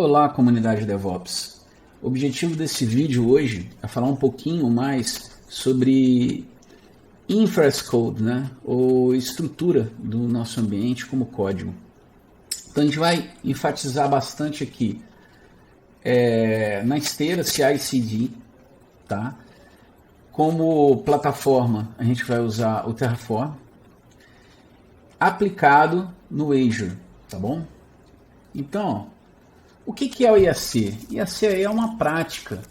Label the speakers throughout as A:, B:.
A: Olá, comunidade DevOps. O objetivo desse vídeo hoje é falar um pouquinho mais sobre infra as code, né? Ou estrutura do nosso ambiente como código. Então a gente vai enfatizar bastante aqui na esteira CI/CD, tá? Como plataforma a gente vai usar o Terraform aplicado no Azure, tá bom? Então, o que é o IAC? IAC é uma prática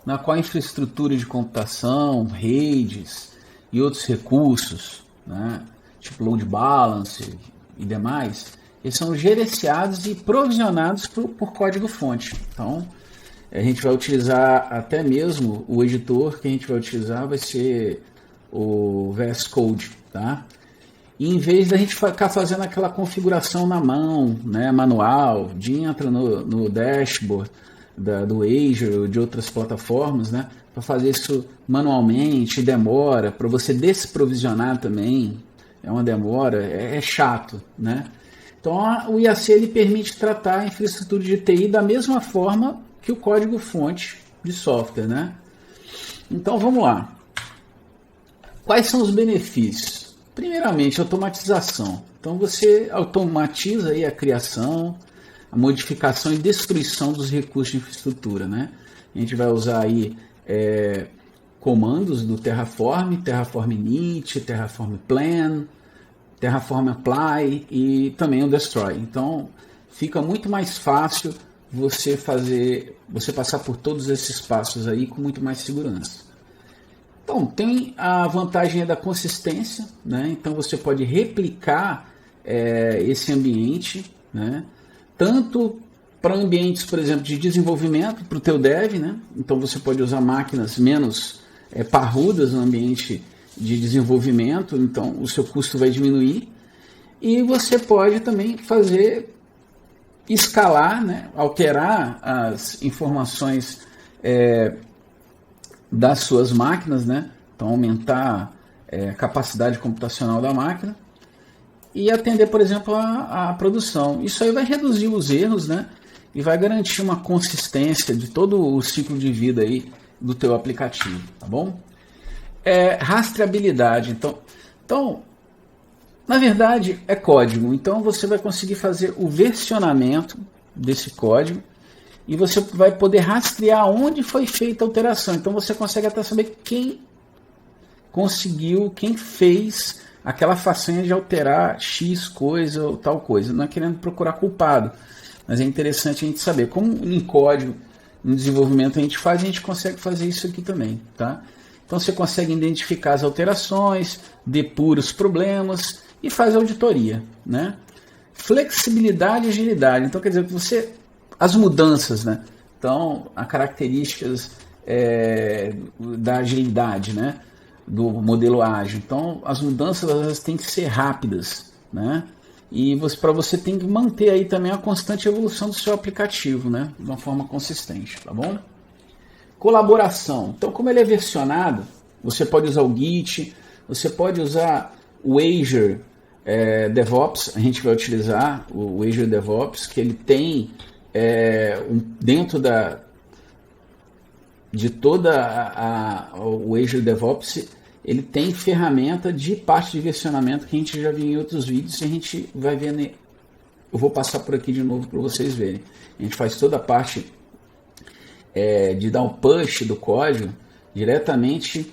A: na qual a infraestrutura de computação, redes e outros recursos, né, tipo load balancer e demais, eles são gerenciados e provisionados por código-fonte. Então, a gente vai utilizar até mesmo o editor que a gente vai utilizar vai ser o VS Code, tá? E em vez da gente ficar fazendo aquela configuração na mão, né, manual, entra no dashboard do Azure ou de outras plataformas, né, para fazer isso manualmente, demora, para você desprovisionar também, é uma demora, é chato, né? Então o IAC ele permite tratar a infraestrutura de TI da mesma forma que o código-fonte de software, né? Então vamos lá. Quais são os benefícios? Primeiramente, automatização. Então você automatiza aí a criação, a modificação e destruição dos recursos de infraestrutura, né? A gente vai usar aí comandos do Terraform, Terraform init, Terraform plan, Terraform apply e também o destroy. Então fica muito mais fácil você passar por todos esses passos aí com muito mais segurança. Então, tem a vantagem da consistência, né? Então você pode replicar esse ambiente, né? Tanto para ambientes, por exemplo, de desenvolvimento, para o teu dev, né? Então você pode usar máquinas menos parrudas no ambiente de desenvolvimento, então o seu custo vai diminuir. E você pode também escalar, né? Alterar as informações das suas máquinas, né? Então aumentar a capacidade computacional da máquina e atender, por exemplo, a produção. Isso aí vai reduzir os erros, né? E vai garantir uma consistência de todo o ciclo de vida aí do teu aplicativo, tá bom? Rastreabilidade. Então, na verdade, é código. Então você vai conseguir fazer o versionamento desse código e você vai poder rastrear onde foi feita a alteração. Então você consegue até saber quem fez aquela façanha de alterar X coisa ou tal coisa. Não é querendo procurar culpado, mas é interessante a gente saber. Como em código, no desenvolvimento a gente consegue fazer isso aqui também, tá? Então você consegue identificar as alterações, depura os problemas e faz auditoria, né? Flexibilidade e agilidade. Então quer dizer que as mudanças, né? Então, as características da agilidade, né? Do modelo ágil. Então, as mudanças elas têm que ser rápidas, né? E para você tem que manter aí também a constante evolução do seu aplicativo, né? De uma forma consistente, tá bom? Colaboração. Então, como ele é versionado, você pode usar o Git, você pode usar o Azure DevOps. A gente vai utilizar o Azure DevOps, que ele tem dentro de toda o Azure DevOps, ele tem ferramenta de parte de versionamento que a gente já viu em outros vídeos e a gente vai ver. Eu vou passar por aqui de novo para vocês verem. A gente faz toda a parte de dar um push do código diretamente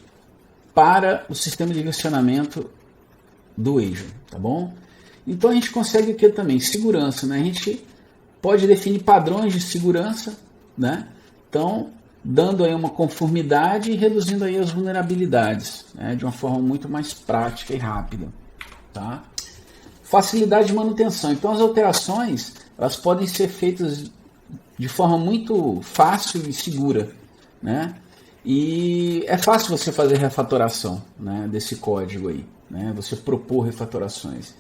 A: para o sistema de versionamento do Azure, tá bom? Então a gente consegue aqui também segurança, né? A gente pode definir padrões de segurança, né? Então, dando aí uma conformidade e reduzindo aí as vulnerabilidades, né? De uma forma muito mais prática e rápida, tá? Facilidade de manutenção. Então, as alterações elas podem ser feitas de forma muito fácil e segura, né? E é fácil você fazer refatoração, né, desse código aí, né? Você propor refatorações.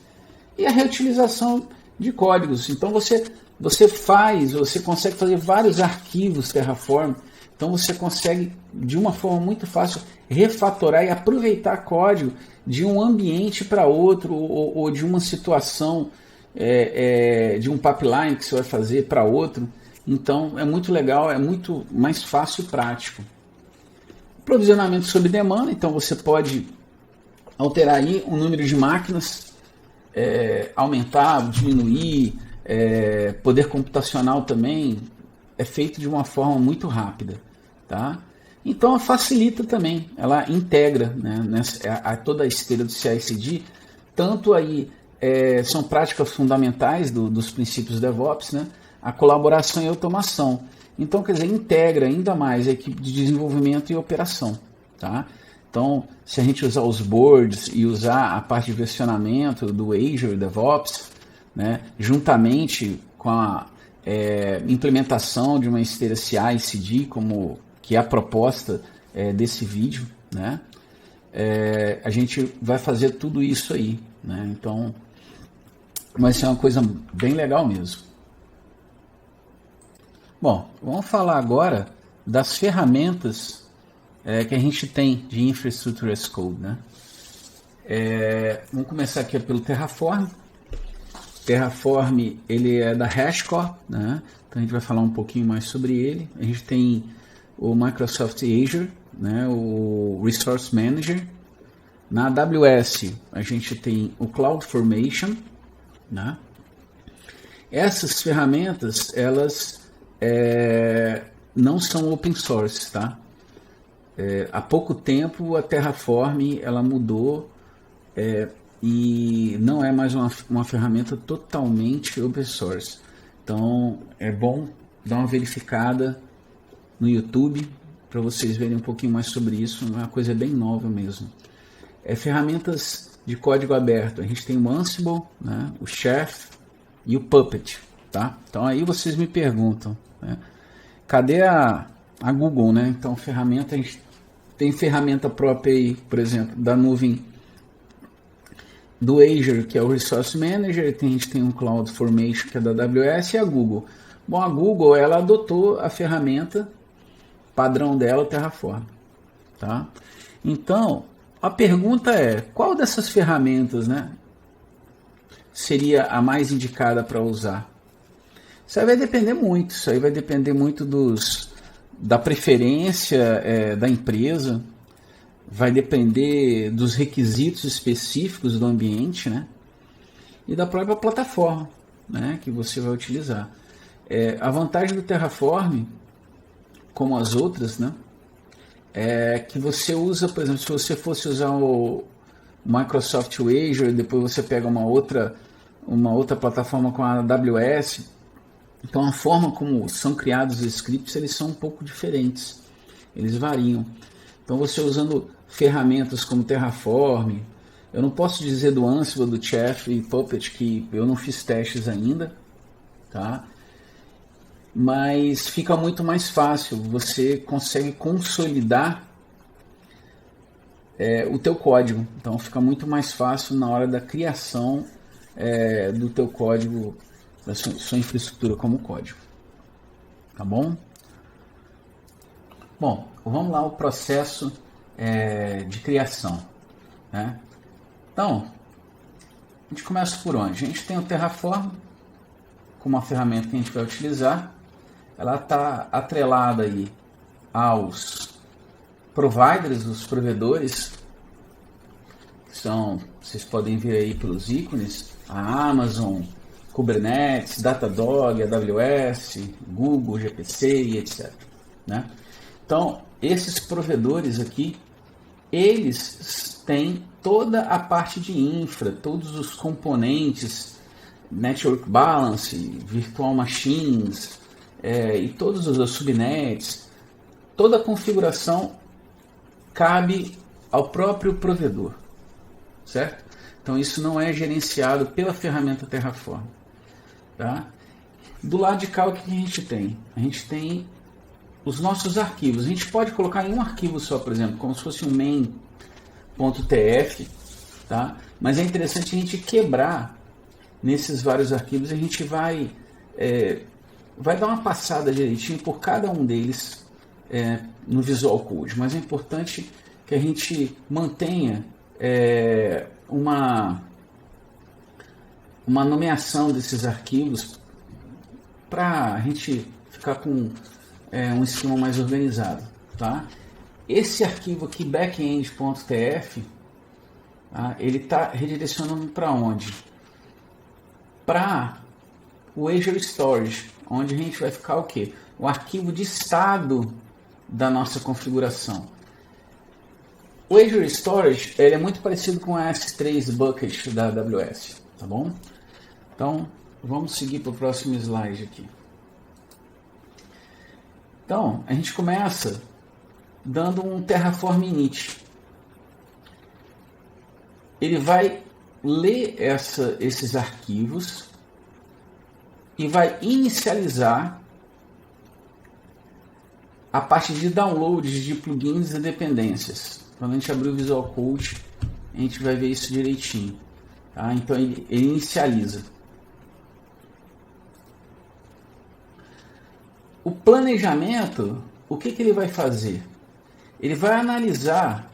A: E a reutilização de códigos. Então, você consegue fazer vários arquivos Terraform, então você consegue de uma forma muito fácil refatorar e aproveitar código de um ambiente para outro ou de uma situação de um pipeline que você vai fazer para outro. Então é muito legal, é muito mais fácil e prático. Provisionamento sob demanda, então você pode alterar aí o número de máquinas, aumentar, diminuir, poder computacional também é feito de uma forma muito rápida, tá? Então ela facilita também, ela integra, né, toda a esteira do CI/CD, tanto aí são práticas fundamentais dos princípios DevOps, né? A colaboração e automação. Então, quer dizer, integra ainda mais a equipe de desenvolvimento e operação, tá? Então, se a gente usar os boards e usar a parte de versionamento do Azure DevOps, né, juntamente com a implementação de uma esteira CI/CD, como que é a proposta desse vídeo, né, a gente vai fazer tudo isso aí, né? Então, vai ser uma coisa bem legal mesmo. Bom, vamos falar agora das ferramentas que a gente tem de Infrastructure as Code, né? Vamos começar aqui pelo Terraform. Terraform, ele é da HashiCorp, né? Então a gente vai falar um pouquinho mais sobre ele. A gente tem o Microsoft Azure, né? O Resource Manager. Na AWS, a gente tem o CloudFormation, né? Essas ferramentas, elas não são open source, tá? Há pouco tempo a Terraform ela mudou e não é mais uma ferramenta totalmente open source. Então é bom dar uma verificada no YouTube para vocês verem um pouquinho mais sobre isso. É uma coisa bem nova mesmo. Ferramentas de código aberto. A gente tem o Ansible, né, o Chef e o Puppet, tá? Então aí vocês me perguntam, né, cadê a Google, né? Então ferramenta, a gente tem ferramenta própria aí, por exemplo, da nuvem do Azure, que é o Resource Manager, a gente tem um CloudFormation, que é da AWS, e a Google. Bom, a Google, ela adotou a ferramenta padrão dela, o Terraform, tá? Então, a pergunta é, qual dessas ferramentas, né, seria a mais indicada para usar? Isso aí vai depender muito, isso aí vai depender muito da preferência da empresa, vai depender dos requisitos específicos do ambiente, né, e da própria plataforma, né, que você vai utilizar. A vantagem do Terraform, como as outras, né, é que você usa, por exemplo, se você fosse usar o Microsoft Azure, depois você pega uma outra plataforma com a AWS, então a forma como são criados os scripts, eles são um pouco diferentes, eles variam. Então você usando ferramentas como Terraform, eu não posso dizer do Ansible, do Chef e Puppet, que eu não fiz testes ainda, tá? Mas fica muito mais fácil, você consegue consolidar o teu código, então fica muito mais fácil na hora da criação do teu código, da sua infraestrutura como código, tá bom? Bom, vamos lá ao processo de criação, né? Então, a gente começa por onde? A gente tem o Terraform como uma ferramenta que a gente vai utilizar. Ela está atrelada aí aos providers, os provedores, que são, vocês podem ver aí pelos ícones, a Amazon, Kubernetes, Datadog, AWS, Google, GPC e etc, né? Então, esses provedores aqui, eles têm toda a parte de infra, todos os componentes, Network Balance, Virtual Machines, e todos os subnets, toda a configuração cabe ao próprio provedor, certo? Então isso não é gerenciado pela ferramenta Terraform, tá? Do lado de cá o que a gente tem? A gente tem os nossos arquivos. A gente pode colocar em um arquivo só, por exemplo, como se fosse um main.tf, tá? Mas é interessante a gente quebrar nesses vários arquivos. A gente vai dar uma passada direitinho por cada um deles no Visual Code, mas é importante que a gente mantenha uma nomeação desses arquivos para a gente ficar com um esquema mais organizado, tá? Esse arquivo aqui, backend.tf, tá? Ele está redirecionando para onde? Para o Azure Storage, onde a gente vai ficar o quê? O arquivo de estado da nossa configuração. O Azure Storage ele é muito parecido com a S3 Bucket da AWS, tá bom? Então, vamos seguir para o próximo slide aqui. Então, a gente começa dando um Terraform init. Ele vai ler esses arquivos e vai inicializar a parte de downloads de plugins e dependências. Quando a gente abrir o Visual Code, a gente vai ver isso direitinho. Tá? Então ele inicializa. O planejamento, o que ele vai fazer? Ele vai analisar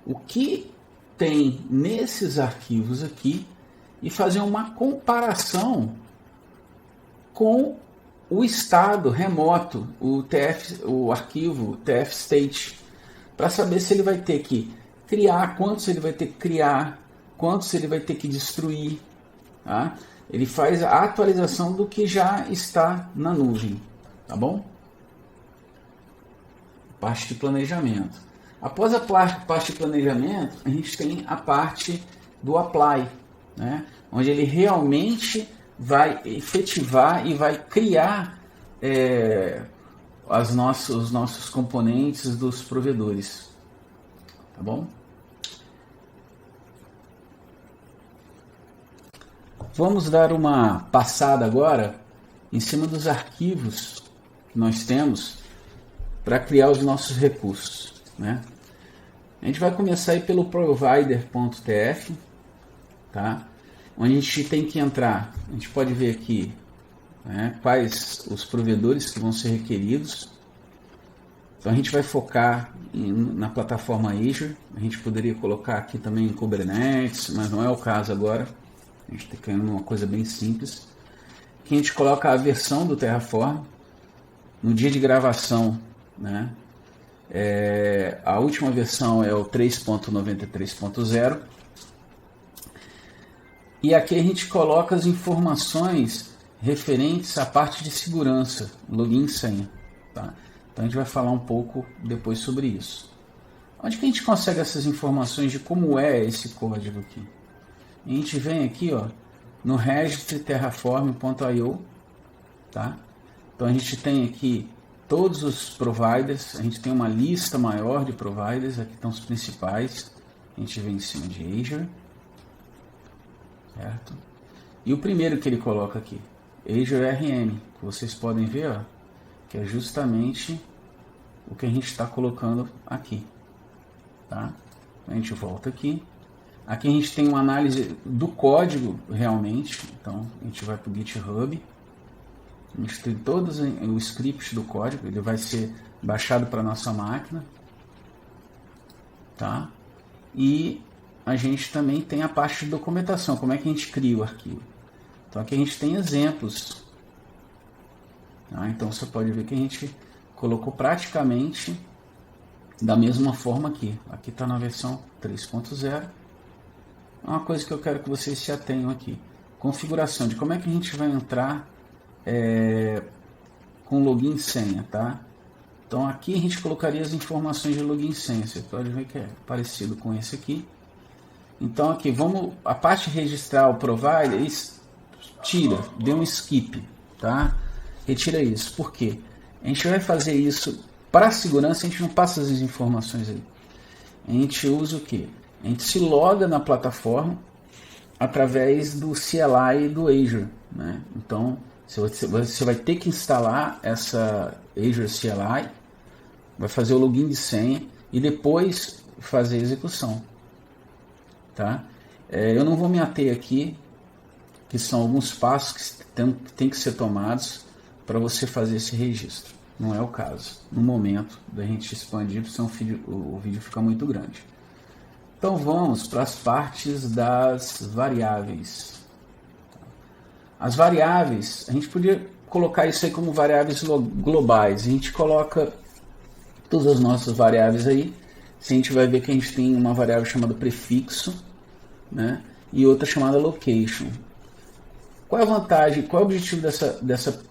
A: o que tem nesses arquivos aqui e fazer uma comparação com o estado remoto, o arquivo tf-state, para saber se ele vai ter que criar, quantos ele vai ter que criar, quantos ele vai ter que destruir. Tá? Ele faz a atualização do que já está na nuvem, tá bom? Parte de planejamento. Após a parte de planejamento, a gente tem a parte do apply, né? Onde ele realmente vai efetivar e vai criar os nossos componentes dos provedores, tá bom? Vamos dar uma passada agora em cima dos arquivos que nós temos para criar os nossos recursos, né? A gente vai começar aí pelo provider.tf, tá? Onde a gente tem que entrar, a gente pode ver aqui, né, quais os provedores que vão ser requeridos. Então a gente vai focar na plataforma Azure. A gente poderia colocar aqui também Kubernetes, mas não é o caso agora. A gente está criando uma coisa bem simples. Aqui a gente coloca a versão do Terraform. No dia de gravação, né, a última versão é o 3.93.0. E aqui a gente coloca as informações referentes à parte de segurança, login e senha. Tá? Então a gente vai falar um pouco depois sobre isso. Onde que a gente consegue essas informações de como é esse código aqui? A gente vem aqui, ó, no registry terraform.io, tá? Então a gente tem aqui todos os providers, a gente tem uma lista maior de providers, aqui estão os principais. A gente vem em cima de Azure, certo? E o primeiro que ele coloca aqui, Azure RM, que vocês podem ver, ó, que é justamente o que a gente está colocando aqui, tá? A gente volta aqui. Aqui a gente tem uma análise do código realmente, então a gente vai para o GitHub, a gente tem todos o script do código, ele vai ser baixado para a nossa máquina, tá? E a gente também tem a parte de documentação, como é que a gente cria o arquivo. Então aqui a gente tem exemplos, tá? Então você pode ver que a gente colocou praticamente da mesma forma aqui. Aqui está na versão 3.0. Uma coisa que eu quero que vocês se atenham aqui. Configuração de como é que a gente vai entrar com login e senha, tá? Então aqui a gente colocaria as informações de login e senha. Você pode ver que é parecido com esse aqui. Então aqui, a parte de registrar o provider, tira, dê um skip, tá? Retira isso. Por quê? A gente vai fazer isso para segurança, a gente não passa as informações aí. A gente usa o quê? A gente se loga na plataforma através do CLI do Azure, né? Então, você vai ter que instalar essa Azure CLI, vai fazer o login de senha e depois fazer a execução, tá? Eu não vou me ater aqui, que são alguns passos que tem que ser tomados para você fazer esse registro. Não é o caso. No momento da gente expandir, senão o vídeo fica muito grande. Então vamos para as partes das variáveis. As variáveis, a gente podia colocar isso aí como variáveis globais. A gente coloca todas as nossas variáveis aí. A gente vai ver que a gente tem uma variável chamada prefixo, né? E outra chamada location. Qual é a vantagem, qual é o objetivo dessa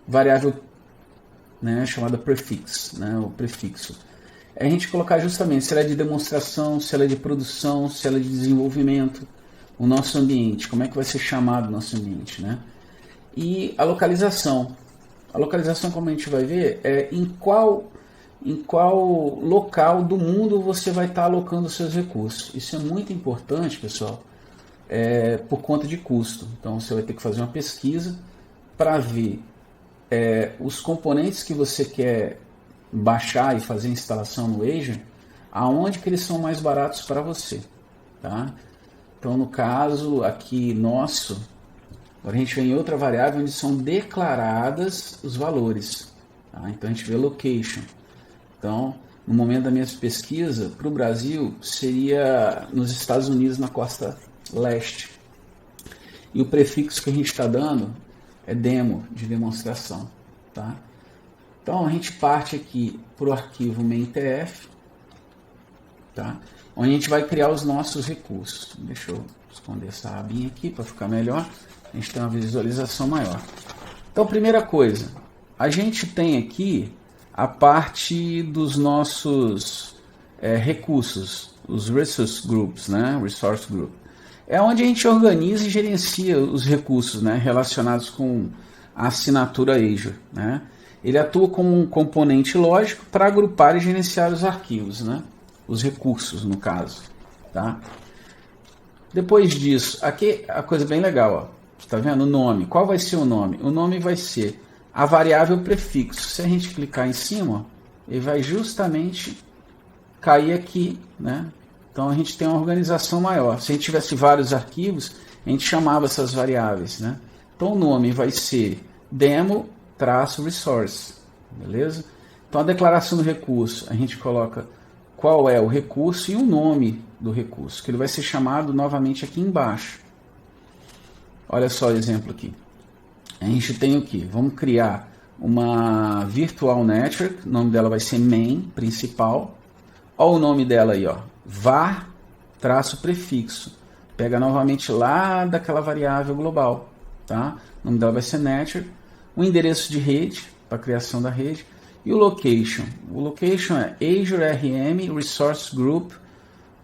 A: variável, né, chamada prefix, né, o prefixo? É a gente colocar justamente se ela é de demonstração, se ela é de produção, se ela é de desenvolvimento, o nosso ambiente, como é que vai ser chamado o nosso ambiente, né? E a localização. A localização, como a gente vai ver, é em qual local do mundo você vai estar alocando os seus recursos. Isso é muito importante, pessoal, por conta de custo. Então você vai ter que fazer uma pesquisa para ver os componentes que você quer baixar e fazer instalação no Azure, aonde que eles são mais baratos para você, tá? Então no caso aqui nosso, agora a gente vem em outra variável onde são declaradas os valores, tá? Então a gente vê location. Então no momento da minha pesquisa para o Brasil seria nos Estados Unidos, na costa leste, e o prefixo que a gente está dando é demo, de demonstração, tá? Então a gente parte aqui para o arquivo main.tf, tá? Onde a gente vai criar os nossos recursos. Deixa eu esconder essa abinha aqui para ficar melhor. A gente tem uma visualização maior. Então, primeira coisa, a gente tem aqui a parte dos nossos recursos, os resource groups, né? Resource group. É onde a gente organiza e gerencia os recursos, né, relacionados com a assinatura Azure, né? Ele atua como um componente lógico para agrupar e gerenciar os arquivos, né? Os recursos, no caso, tá? Depois disso, aqui a coisa bem legal, ó. Tá vendo o nome? Qual vai ser o nome? O nome vai ser a variável prefixo. Se a gente clicar em cima, ele vai justamente cair aqui, né? Então a gente tem uma organização maior. Se a gente tivesse vários arquivos, a gente chamava essas variáveis, né? Então o nome vai ser demo-resource, beleza? Então a declaração do recurso, a gente coloca qual é o recurso e o nome do recurso, que ele vai ser chamado novamente aqui embaixo. Olha só o exemplo aqui. A gente tem o que? Vamos criar uma virtual network, o nome dela vai ser main, principal. Olha o nome dela aí, ó, var-prefixo. Pega novamente lá daquela variável global, tá? O nome dela vai ser network. O endereço de rede, para a criação da rede. E o location. O location é Azure RM Resource Group,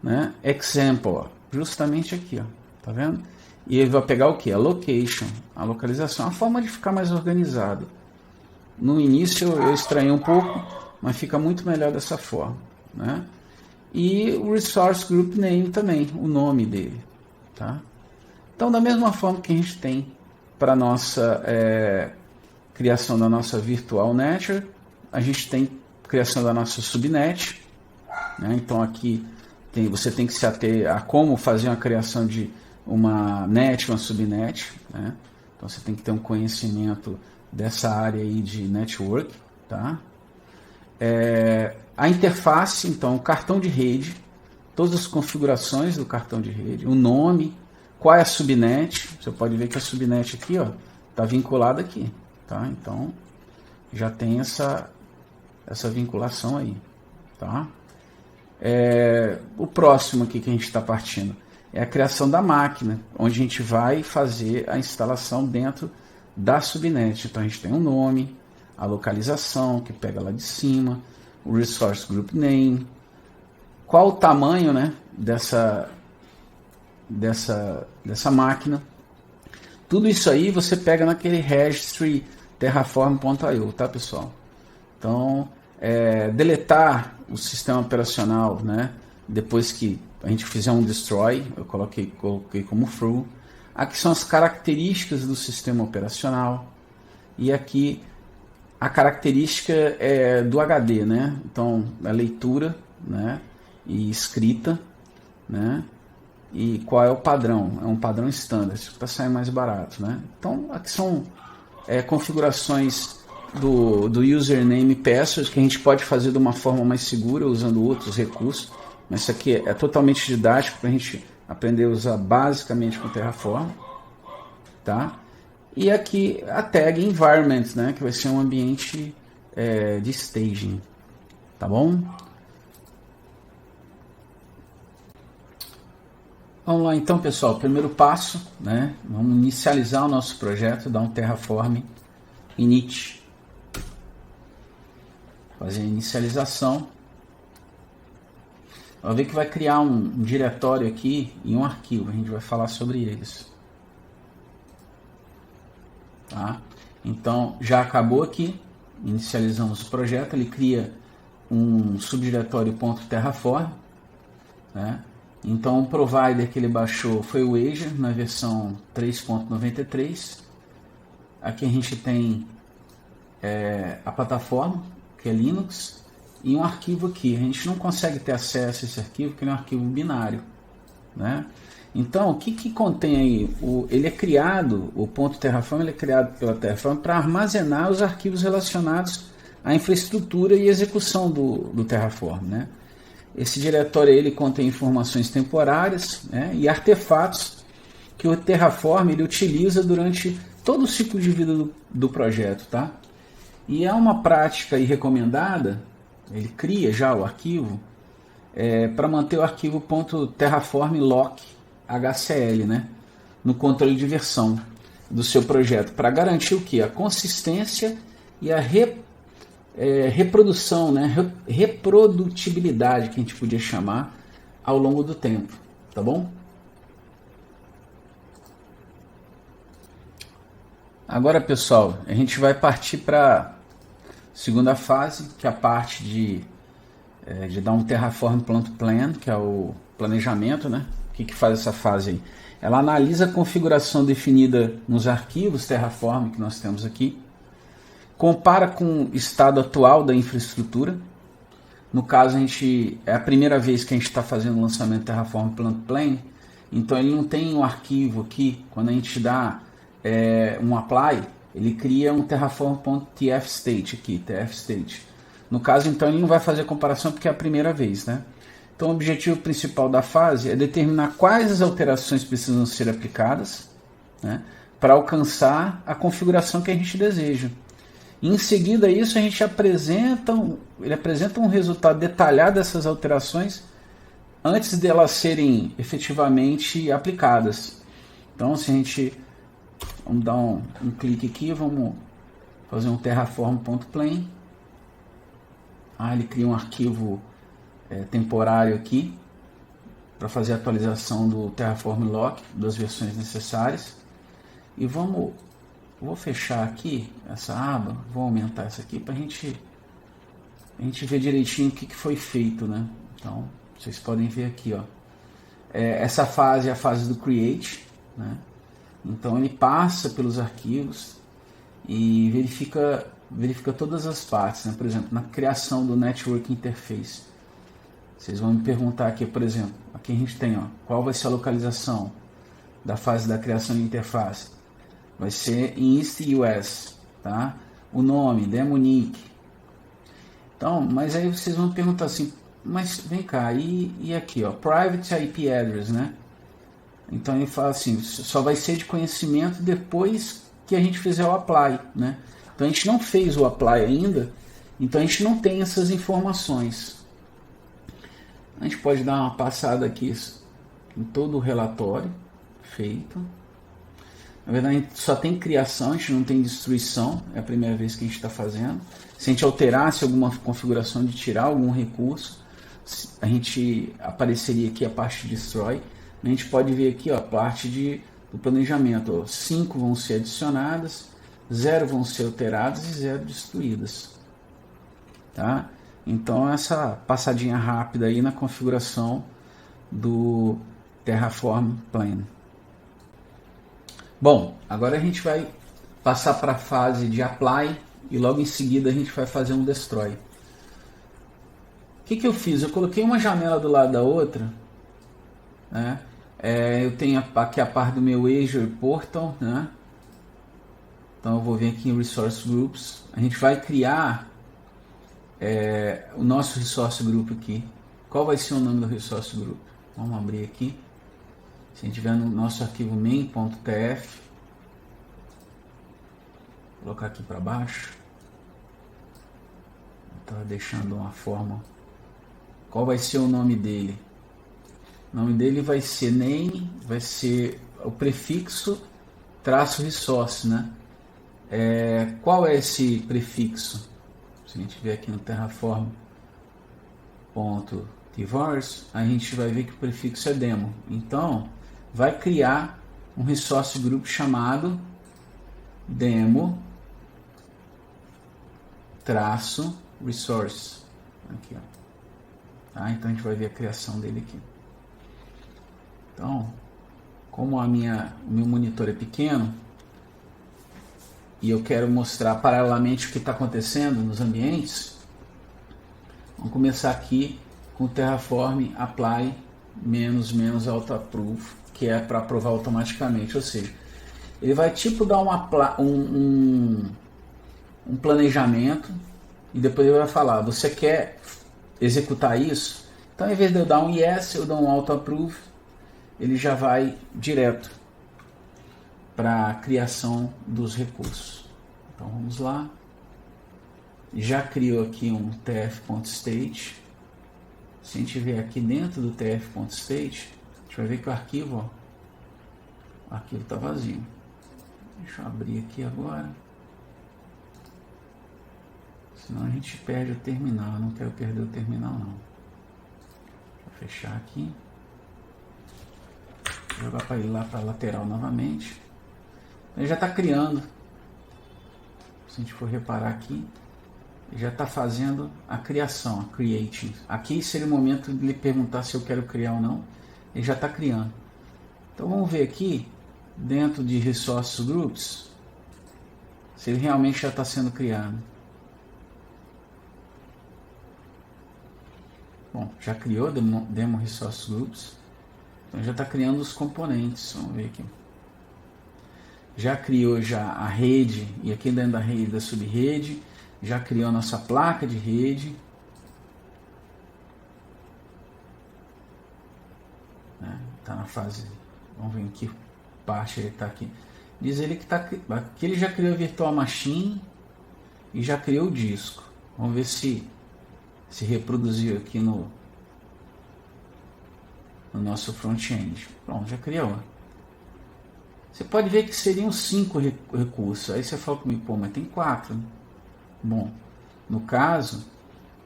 A: né? Example, ó, justamente aqui, ó, tá vendo? E ele vai pegar o que? A location, a localização, a forma de ficar mais organizado. No início eu estranhei um pouco, mas fica muito melhor dessa forma, né? E o Resource Group Name também, o nome dele, tá? Então, da mesma forma que a gente tem para a nossa criação da nossa Virtual Network, a gente tem criação da nossa subnet, né? Então aqui você tem que se ater a como fazer uma criação de uma net, uma subnet, né? Então você tem que ter um conhecimento dessa área aí de network, tá? A interface, então, o cartão de rede, todas as configurações do cartão de rede, o nome, qual é a subnet, você pode ver que a subnet aqui, ó, está vinculada aqui, tá? Então já tem essa vinculação aí, tá? O próximo aqui que a gente está partindo é a criação da máquina, onde a gente vai fazer a instalação dentro da subnet. Então a gente tem um nome, a localização, que pega lá de cima, o Resource Group Name, qual o tamanho, né, dessa máquina. Tudo isso aí você pega naquele registry terraform.io, tá, pessoal? Então, deletar o sistema operacional, né, depois que a gente fizer um destroy, eu coloquei como true. Aqui são as características do sistema operacional. E aqui a característica do HD, né? Então, a leitura, né, e escrita, né? E qual é o padrão? É um padrão standard, para sair mais barato, né? Então, aqui são configurações do username e password que a gente pode fazer de uma forma mais segura usando outros recursos, mas isso aqui é totalmente didático para a gente aprender a usar basicamente com Terraform, tá? E aqui a tag environment, né, que vai ser um ambiente de staging, tá bom? Vamos lá então, pessoal, primeiro passo, né, vamos inicializar o nosso projeto, dar um terraform init, fazer a inicialização. Vai ver que vai criar um diretório aqui e um arquivo, a gente vai falar sobre eles. Tá? Então já acabou aqui, inicializamos o projeto, ele cria um subdiretório .terraform, né? Então o provider que ele baixou foi o Azure na versão 3.93. Aqui a gente tem a plataforma, que é Linux, e um arquivo aqui. A gente não consegue ter acesso a esse arquivo, porque ele é um arquivo binário, né? Então, o que contém aí? Ele é criado, o .terraform ele é criado pela Terraform para armazenar os arquivos relacionados à infraestrutura e execução do Terraform, né? Esse diretório ele contém informações temporárias, né, e artefatos que o Terraform ele utiliza durante todo o ciclo de vida do projeto, tá? E é uma prática aí recomendada, ele cria já o arquivo, para manter o arquivo .terraform lock HCL, né, no controle de versão do seu projeto, para garantir o que? A consistência e a reprodução, né, reprodutibilidade, que a gente podia chamar, ao longo do tempo, tá bom? Agora, pessoal, a gente vai partir para a segunda fase, que é a parte de dar um Terraform Plan, que é o planejamento, né? O que faz essa fase aí? Ela analisa a configuração definida nos arquivos Terraform que nós temos aqui, compara com o estado atual da infraestrutura. No caso, é a primeira vez que a gente está fazendo o lançamento Terraform Plan, então ele não tem um arquivo aqui. Quando a gente dá um apply, ele cria um terraform.tfstate aqui, tfstate. No caso, então, ele não vai fazer comparação porque é a primeira vez, né? Então, o objetivo principal da fase é determinar quais as alterações precisam ser aplicadas, né, para alcançar a configuração que a gente deseja. Em seguida a isso, ele apresenta um resultado detalhado dessas alterações antes de elas serem efetivamente aplicadas. Então, se a gente vamos dar um clique aqui, vamos fazer um terraform.plan. Ele cria um arquivo temporário aqui para fazer a atualização do Terraform Lock das versões necessárias. E vou fechar aqui essa aba, vou aumentar essa aqui para a gente ver direitinho o que foi feito, né? Então, vocês podem ver aqui, ó. Essa fase é a fase do Create, né? Então ele passa pelos arquivos e verifica todas as partes, né? Por exemplo, na criação do Network Interface. Vocês vão me perguntar aqui, por exemplo, aqui a gente tem, ó, qual vai ser a localização da fase da criação de interface. Vai ser em East US, tá? O nome, Demonic. Então, mas aí vocês vão perguntar assim, mas vem cá, e aqui, ó, Private IP Address, né? Então ele fala assim, só vai ser de conhecimento depois que a gente fizer o apply, né? Então a gente não fez o apply ainda, então a gente não tem essas informações. A gente pode dar uma passada aqui em todo o relatório feito. Na verdade, a gente só tem criação, a gente não tem destruição, é a primeira vez que a gente está fazendo. Se a gente alterasse alguma configuração de tirar algum recurso, a gente apareceria aqui a parte de destroy. A gente pode ver aqui, ó, a parte do planejamento. 5 vão ser adicionadas, 0 vão ser alteradas e 0 destruídas. Tá? Então, essa passadinha rápida aí na configuração do Terraform Plan. Bom, agora a gente vai passar para a fase de Apply e logo em seguida a gente vai fazer um Destroy. O que eu fiz? Eu coloquei uma janela do lado da outra, né? Eu tenho aqui a parte do meu Azure Portal, né? Então eu vou vir aqui em Resource Groups. A gente vai criar o nosso Resource Group aqui. Qual vai ser o nome do Resource Group? Vamos abrir aqui. Se a gente tiver no nosso arquivo main.tf, colocar aqui para baixo. Tá deixando uma forma. Qual vai ser o nome dele? O nome dele vai ser name, vai ser o prefixo traço resource, né? Qual é esse prefixo? Se a gente ver aqui no terraform.tvars, a gente vai ver que o prefixo é demo. Então, vai criar um resource group chamado demo traço resource. Aqui, ó. Tá? Então a gente vai ver a criação dele aqui. Então, como o meu monitor é pequeno e eu quero mostrar paralelamente o que está acontecendo nos ambientes, vamos começar aqui com o Terraform apply -- autoapprove, que é para aprovar automaticamente, ou seja, ele vai tipo dar um planejamento e depois ele vai falar, você quer executar isso? Então, em vez de eu dar um yes, eu dou um autoapprove, ele já vai direto para a criação dos recursos. Então vamos lá. Já criou aqui um tf.state. Se a gente vier aqui dentro do tf.state, a gente vai ver que o arquivo está vazio. Deixa eu abrir aqui agora. Senão a gente perde o terminal. Eu não quero perder o terminal não. Vou fechar aqui. Jogar para ele lá para a lateral novamente. Ele já está criando. Se a gente for reparar aqui, ele já está fazendo a criação, a creating. Aqui seria o momento de ele perguntar se eu quero criar ou não. Ele já está criando. Então vamos ver aqui, dentro de Resource Groups, se ele realmente já está sendo criado. Bom, já criou Demo Resource Groups. Então já está criando os componentes. Vamos ver aqui. Já criou já a rede, e aqui dentro da rede da subrede, já criou a nossa placa de rede. Está na fase, vamos ver em que parte ele está aqui. Diz ele que ele já criou a Virtual Machine e já criou o disco. Vamos ver se reproduziu aqui no nosso front-end. Pronto, já criou. Você pode ver que seriam 5 recursos. Aí você fala comigo, pô, mas tem 4. Né? Bom, no caso,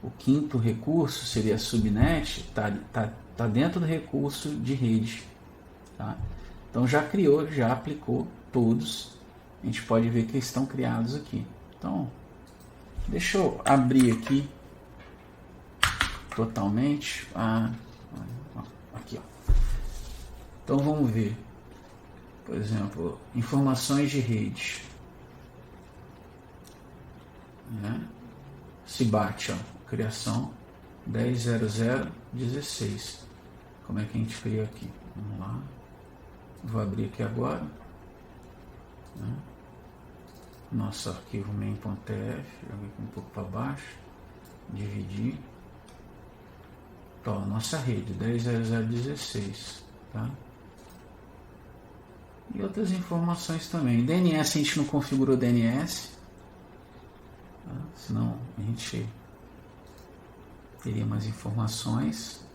A: o quinto recurso seria a subnet, tá dentro do recurso de rede. Tá? Então já criou, já aplicou todos. A gente pode ver que eles estão criados aqui. Então, deixa eu abrir aqui totalmente. Aqui, ó. Então vamos ver. Por exemplo, informações de rede. Se bate, ó, criação 10.00.16. Como é que a gente cria aqui? Vamos lá. Vou abrir aqui agora. Nosso arquivo main.tf. Joguei aqui um pouco para baixo. Dividir. Então, nossa rede 10.00.16. Tá? E outras informações também. DNS a gente não configurou DNS, tá? Senão a gente teria mais informações.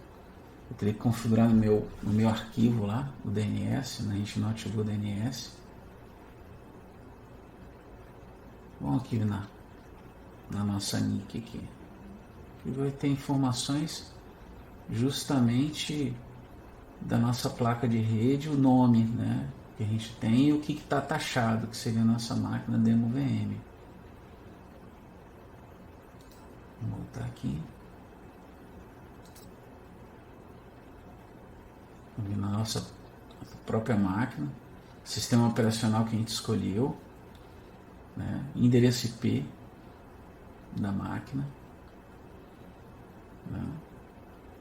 A: Eu teria que configurar no meu arquivo lá o DNS, né? A gente não ativou o DNS. Vamos aqui na nossa NIC aqui. Aqui vai ter informações justamente da nossa placa de rede, o nome, né, que a gente tem e o que está taxado, que seria a nossa máquina demo VM. Vou voltar aqui. Vamos na nossa própria máquina, sistema operacional que a gente escolheu, né, endereço IP da máquina, né,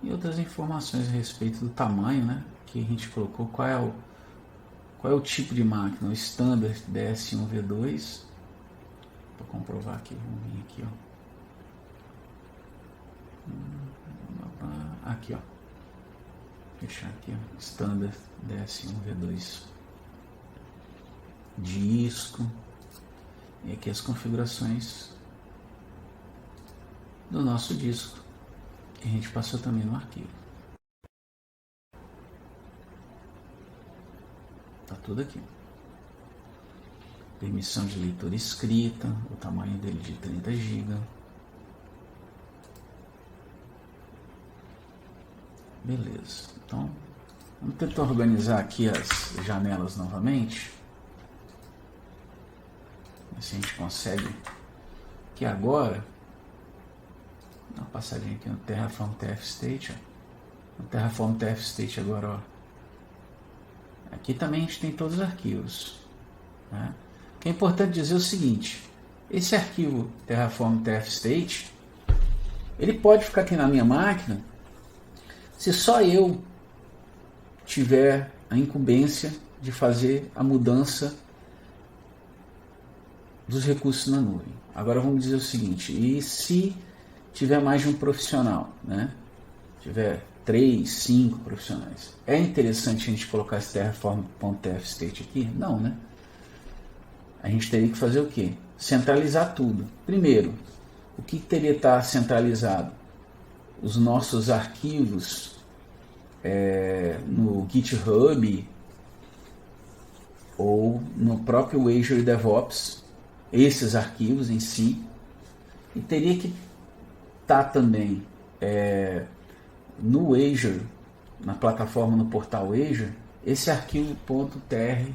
A: e outras informações a respeito do tamanho, né, que a gente colocou, qual é o tipo de máquina, o Standard DS1V2, para comprovar aqui, vamos vir aqui, ó. Aqui, ó, fechar aqui, ó, Standard DS1V2, disco, E aqui as configurações do nosso disco, que a gente passou também no arquivo. Tá tudo aqui. Permissão de leitura escrita, o tamanho dele de 30 GB. Beleza, então vamos tentar organizar aqui as janelas novamente. Ver se a gente consegue. Que agora, dá uma passadinha aqui no Terraform TF State. Ó. No Terraform TF State agora, ó. Aqui também a gente tem todos os arquivos. Né? O que é importante dizer é o seguinte: esse arquivo Terraform TF State, ele pode ficar aqui na minha máquina se só eu tiver a incumbência de fazer a mudança dos recursos na nuvem. Agora vamos dizer o seguinte: e se tiver mais de um profissional, né? Tiver 3, 5 profissionais, é interessante a gente colocar esse Terraform.tf state aqui? Não, né? A gente teria que fazer o quê? Centralizar tudo. Primeiro, o que teria que estar centralizado? Os nossos arquivos no GitHub ou no próprio Azure DevOps, esses arquivos em si, e teria que estar também no Azure, na plataforma, no portal Azure, esse arquivo .tr,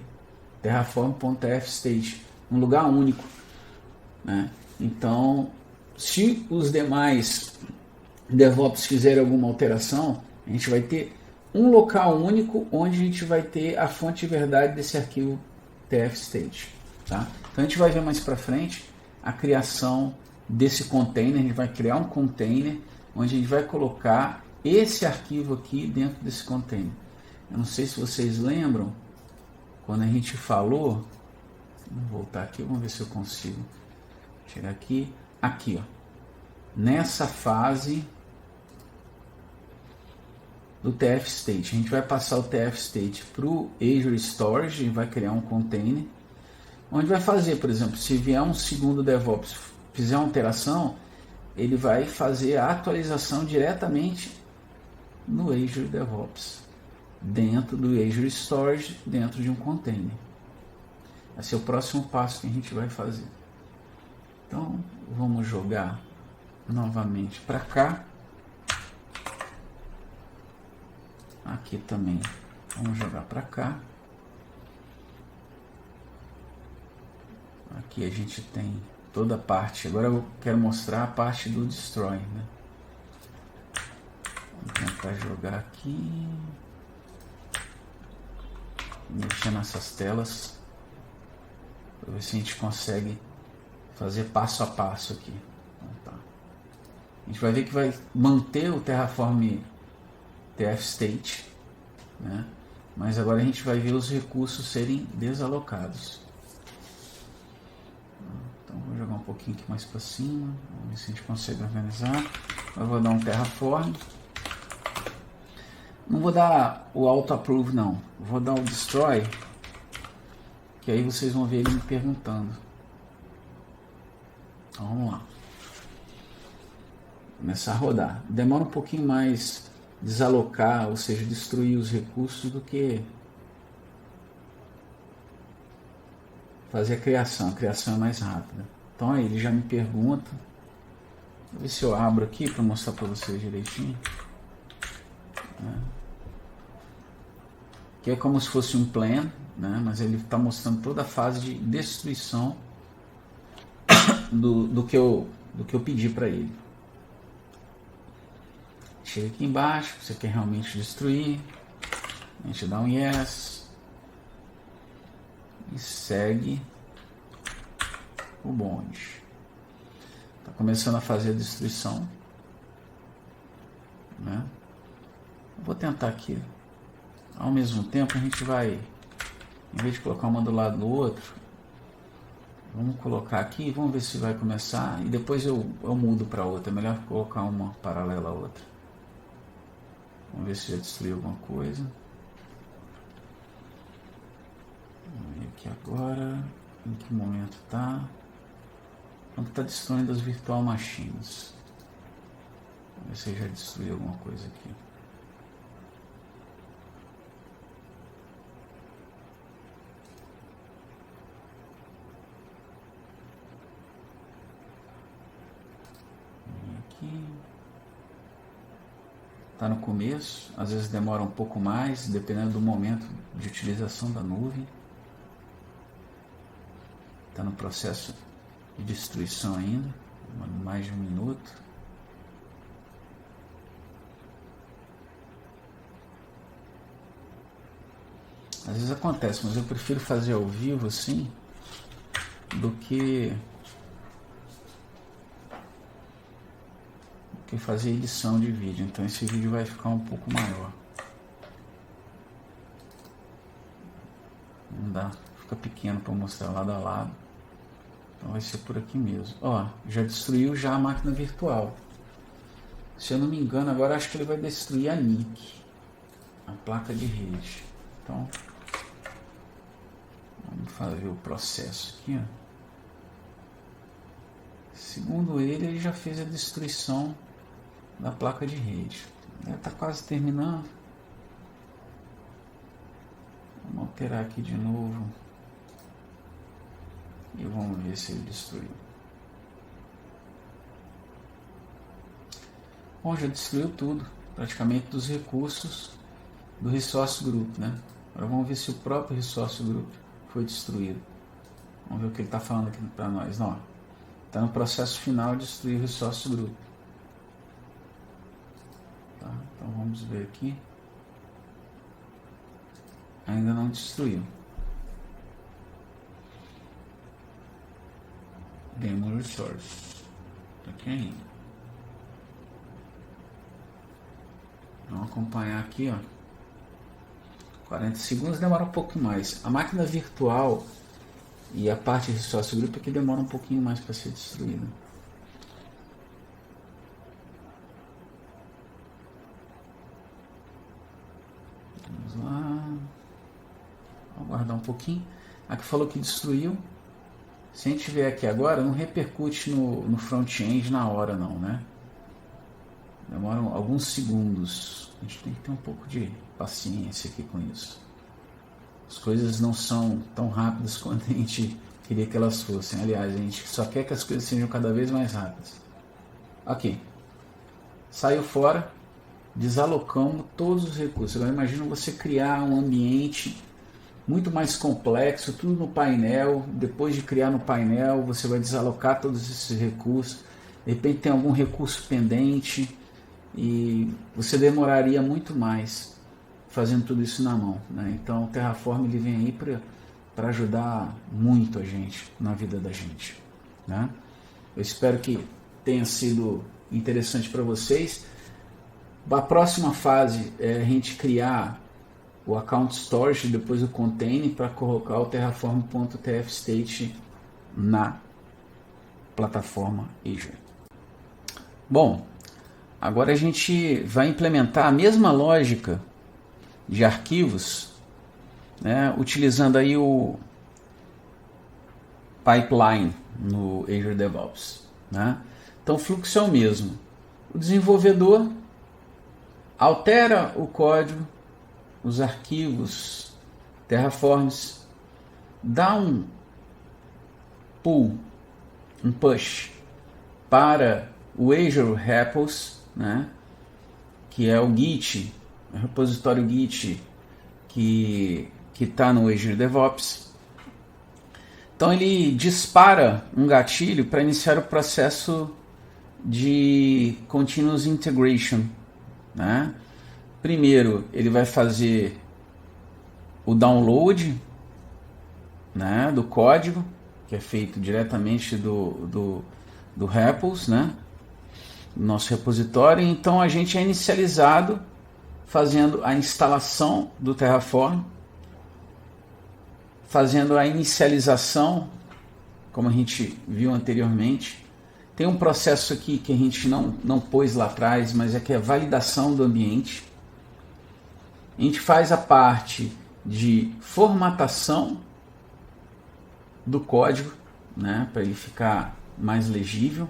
A: terraform.tf state, um lugar único, né? Então, se os demais DevOps fizerem alguma alteração, a gente vai ter um local único onde a gente vai ter a fonte de verdade desse arquivo tf-state. Tá? Então a gente vai ver mais para frente a criação desse container. A gente vai criar um container onde a gente vai colocar esse arquivo aqui dentro desse container. Eu não sei se vocês lembram, quando a gente falou, vou voltar aqui, vamos ver se eu consigo chegar aqui, ó, nessa fase do tf-state. A gente vai passar o tf-state para o Azure Storage, e vai criar um container, onde vai fazer, por exemplo, se vier um segundo DevOps, fizer uma alteração, ele vai fazer a atualização diretamente no Azure DevOps, dentro do Azure Storage, dentro de um container. Esse é o próximo passo que a gente vai fazer. Então, vamos jogar novamente para cá. Aqui também vamos jogar para cá. Aqui a gente tem toda a parte. Agora eu quero mostrar a parte do destroy, né? Vamos tentar jogar aqui, mexer nessas telas para ver se a gente consegue fazer passo a passo aqui. Então, tá. A gente vai ver que vai manter o Terraform TF state, né? Mas agora a gente vai ver os recursos serem desalocados. Então vou jogar um pouquinho aqui mais para cima, vamos ver se a gente consegue organizar. Eu vou dar um Terraform. Não vou dar o auto approve não, vou dar o destroy, que aí vocês vão ver ele me perguntando. Então vamos lá. Começar a rodar. Demora um pouquinho mais desalocar, ou seja, destruir os recursos, do que fazer a criação. A criação é mais rápida. Então aí ele já me pergunta. Vou ver se eu abro aqui para mostrar para vocês direitinho. Que é como se fosse um plan, né? Mas ele está mostrando toda a fase de destruição do que eu pedi para ele. Chega aqui embaixo, você quer realmente destruir, a gente dá um yes e segue o bonde. Está começando a fazer a destruição, né? Vou tentar aqui. Ao mesmo tempo a gente vai, em vez de colocar uma do lado do outro, vamos colocar aqui, vamos ver se vai começar, e depois eu mudo para outra. É melhor colocar uma paralela à outra. Vamos ver se já destruiu alguma coisa. Vamos ver aqui agora, em que momento está. Quando está destruindo as virtual machines. Vamos ver se já destruiu alguma coisa aqui. Aqui. Está no começo, às vezes demora um pouco mais, dependendo do momento de utilização da nuvem. Está no processo de destruição ainda, mais de 1 minuto. Às vezes acontece, mas eu prefiro fazer ao vivo assim do que fazer edição de vídeo. Então esse vídeo vai ficar um pouco maior. Não dá, fica pequeno para mostrar lado a lado. Então vai ser por aqui mesmo. Ó, já destruiu já a máquina virtual. Se eu não me engano, agora acho que ele vai destruir a NIC, a placa de rede. Então vamos fazer o processo aqui, ó. Segundo ele já fez a destruição da placa de rede. Já está quase terminando. Vamos alterar aqui de novo. E vamos ver se ele destruiu. Bom, já destruiu tudo. Praticamente dos recursos do Resource Group, né? Agora vamos ver se o próprio Resource Group foi destruído. Vamos ver o que ele está falando aqui para nós. Não, está no processo final de destruir o Resource Group. Tá, então vamos ver aqui. Ainda não destruiu. Demo Resource. Tá aqui ainda. Vamos acompanhar aqui, ó. 40 segundos demora um pouco mais. A máquina virtual e a parte de Resource Group é que demora um pouquinho mais para ser destruída. Vamos lá. Vamos aguardar um pouquinho. Aqui falou que destruiu. Se a gente vier aqui agora, não repercute no front-end na hora não, né? Demoram alguns segundos. A gente tem que ter um pouco de paciência aqui com isso. As coisas não são tão rápidas quanto a gente queria que elas fossem. Aliás, a gente só quer que as coisas sejam cada vez mais rápidas. Aqui. Saiu fora. Desalocamos todos os recursos. Agora imagina você criar um ambiente muito mais complexo, tudo no painel. Depois de criar no painel, você vai desalocar todos esses recursos. De repente tem algum recurso pendente e você demoraria muito mais fazendo tudo isso na mão, né? Então o Terraform ele vem aí para ajudar muito a gente na vida da gente, né? Eu espero que tenha sido interessante para vocês. A próxima fase é a gente criar o account storage, depois o container, para colocar o terraform.tfstate na plataforma Azure. Bom, agora a gente vai implementar a mesma lógica de arquivos, né, utilizando aí o pipeline no Azure DevOps, né? Então o fluxo é o mesmo. O desenvolvedor altera o código, os arquivos Terraforms, dá um pull, um push para o Azure Repos, né, que é o Git, o repositório Git que está no Azure DevOps. Então ele dispara um gatilho para iniciar o processo de Continuous Integration, né? Primeiro ele vai fazer o download, né, do código, que é feito diretamente do Repos, né, nosso repositório. Então a gente é inicializado fazendo a instalação do Terraform, fazendo a inicialização, como a gente viu anteriormente. Tem um processo aqui que a gente não pôs lá atrás, mas é que é a validação do ambiente. A gente faz a parte de formatação do código, né, para ele ficar mais legível.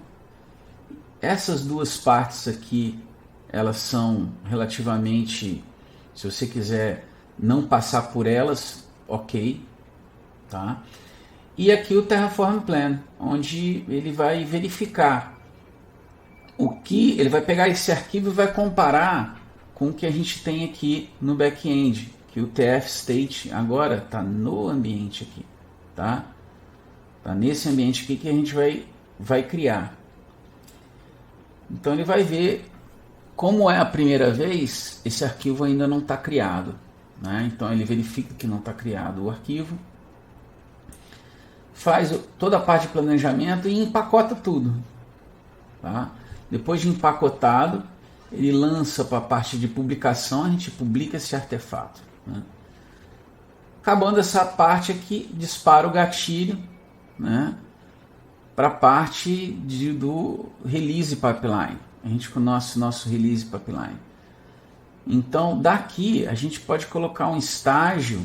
A: Essas duas partes aqui, elas são relativamente, se você quiser não passar por elas, ok, tá? E aqui o Terraform Plan, onde ele vai verificar o que, ele vai pegar esse arquivo e vai comparar com o que a gente tem aqui no back-end, que o TF State agora está no ambiente aqui, tá? Tá nesse ambiente aqui que a gente vai criar. Então ele vai ver, como é a primeira vez, esse arquivo ainda não está criado, né? Então ele verifica que não está criado o arquivo, faz toda a parte de planejamento e empacota tudo, tá? Depois de empacotado, ele lança para a parte de publicação, a gente publica esse artefato, né? Acabando essa parte aqui, dispara o gatilho, né, para a parte do release pipeline. A gente conhece o nosso release pipeline. Então, daqui a gente pode colocar um estágio,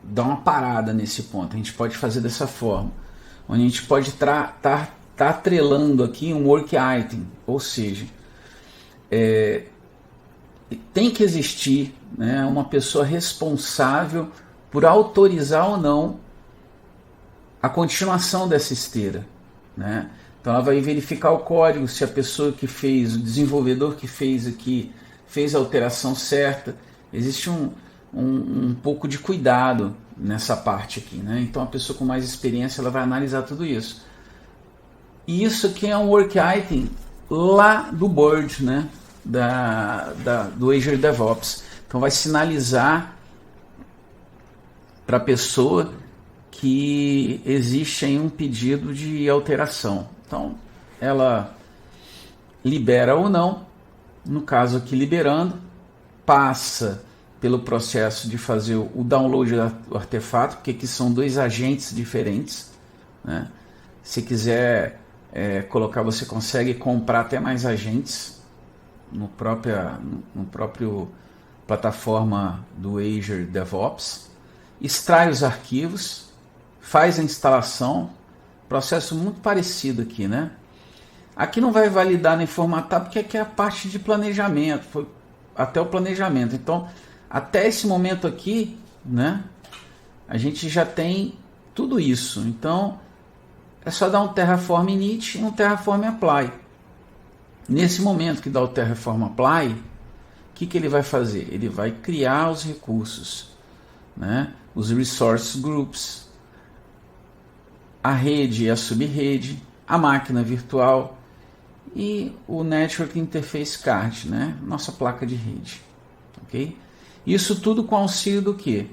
A: dar uma parada nesse ponto. A gente pode fazer dessa forma, onde a gente pode tá atrelando aqui um work item, ou seja, tem que existir, né, uma pessoa responsável por autorizar ou não a continuação dessa esteira, né? Então ela vai verificar o código, se a pessoa que fez, o desenvolvedor que fez aqui, fez a alteração certa. Existe um pouco de cuidado nessa parte aqui, né? Então a pessoa com mais experiência, ela vai analisar tudo isso. E isso aqui é um work item lá do board, né, do Azure DevOps. Então vai sinalizar para a pessoa que existe aí um pedido de alteração. Então ela libera ou não. No caso aqui, liberando, passa pelo processo de fazer o download do artefato, porque aqui são dois agentes diferentes, né? Se quiser colocar, você consegue comprar até mais agentes no próprio plataforma do Azure DevOps. Extrai os arquivos, faz a instalação, processo muito parecido aqui, né? Aqui não vai validar nem formatar, porque aqui é a parte de planejamento, foi até o planejamento. Então, até esse momento aqui, né, a gente já tem tudo isso. Então, é só dar um Terraform init e um Terraform apply. Nesse momento que dá o Terraform apply, o que ele vai fazer? Ele vai criar os recursos, né, os resource groups, a rede e a subrede, a máquina virtual e o Network Interface Card, né, nossa placa de rede. Ok? Isso tudo com auxílio do quê?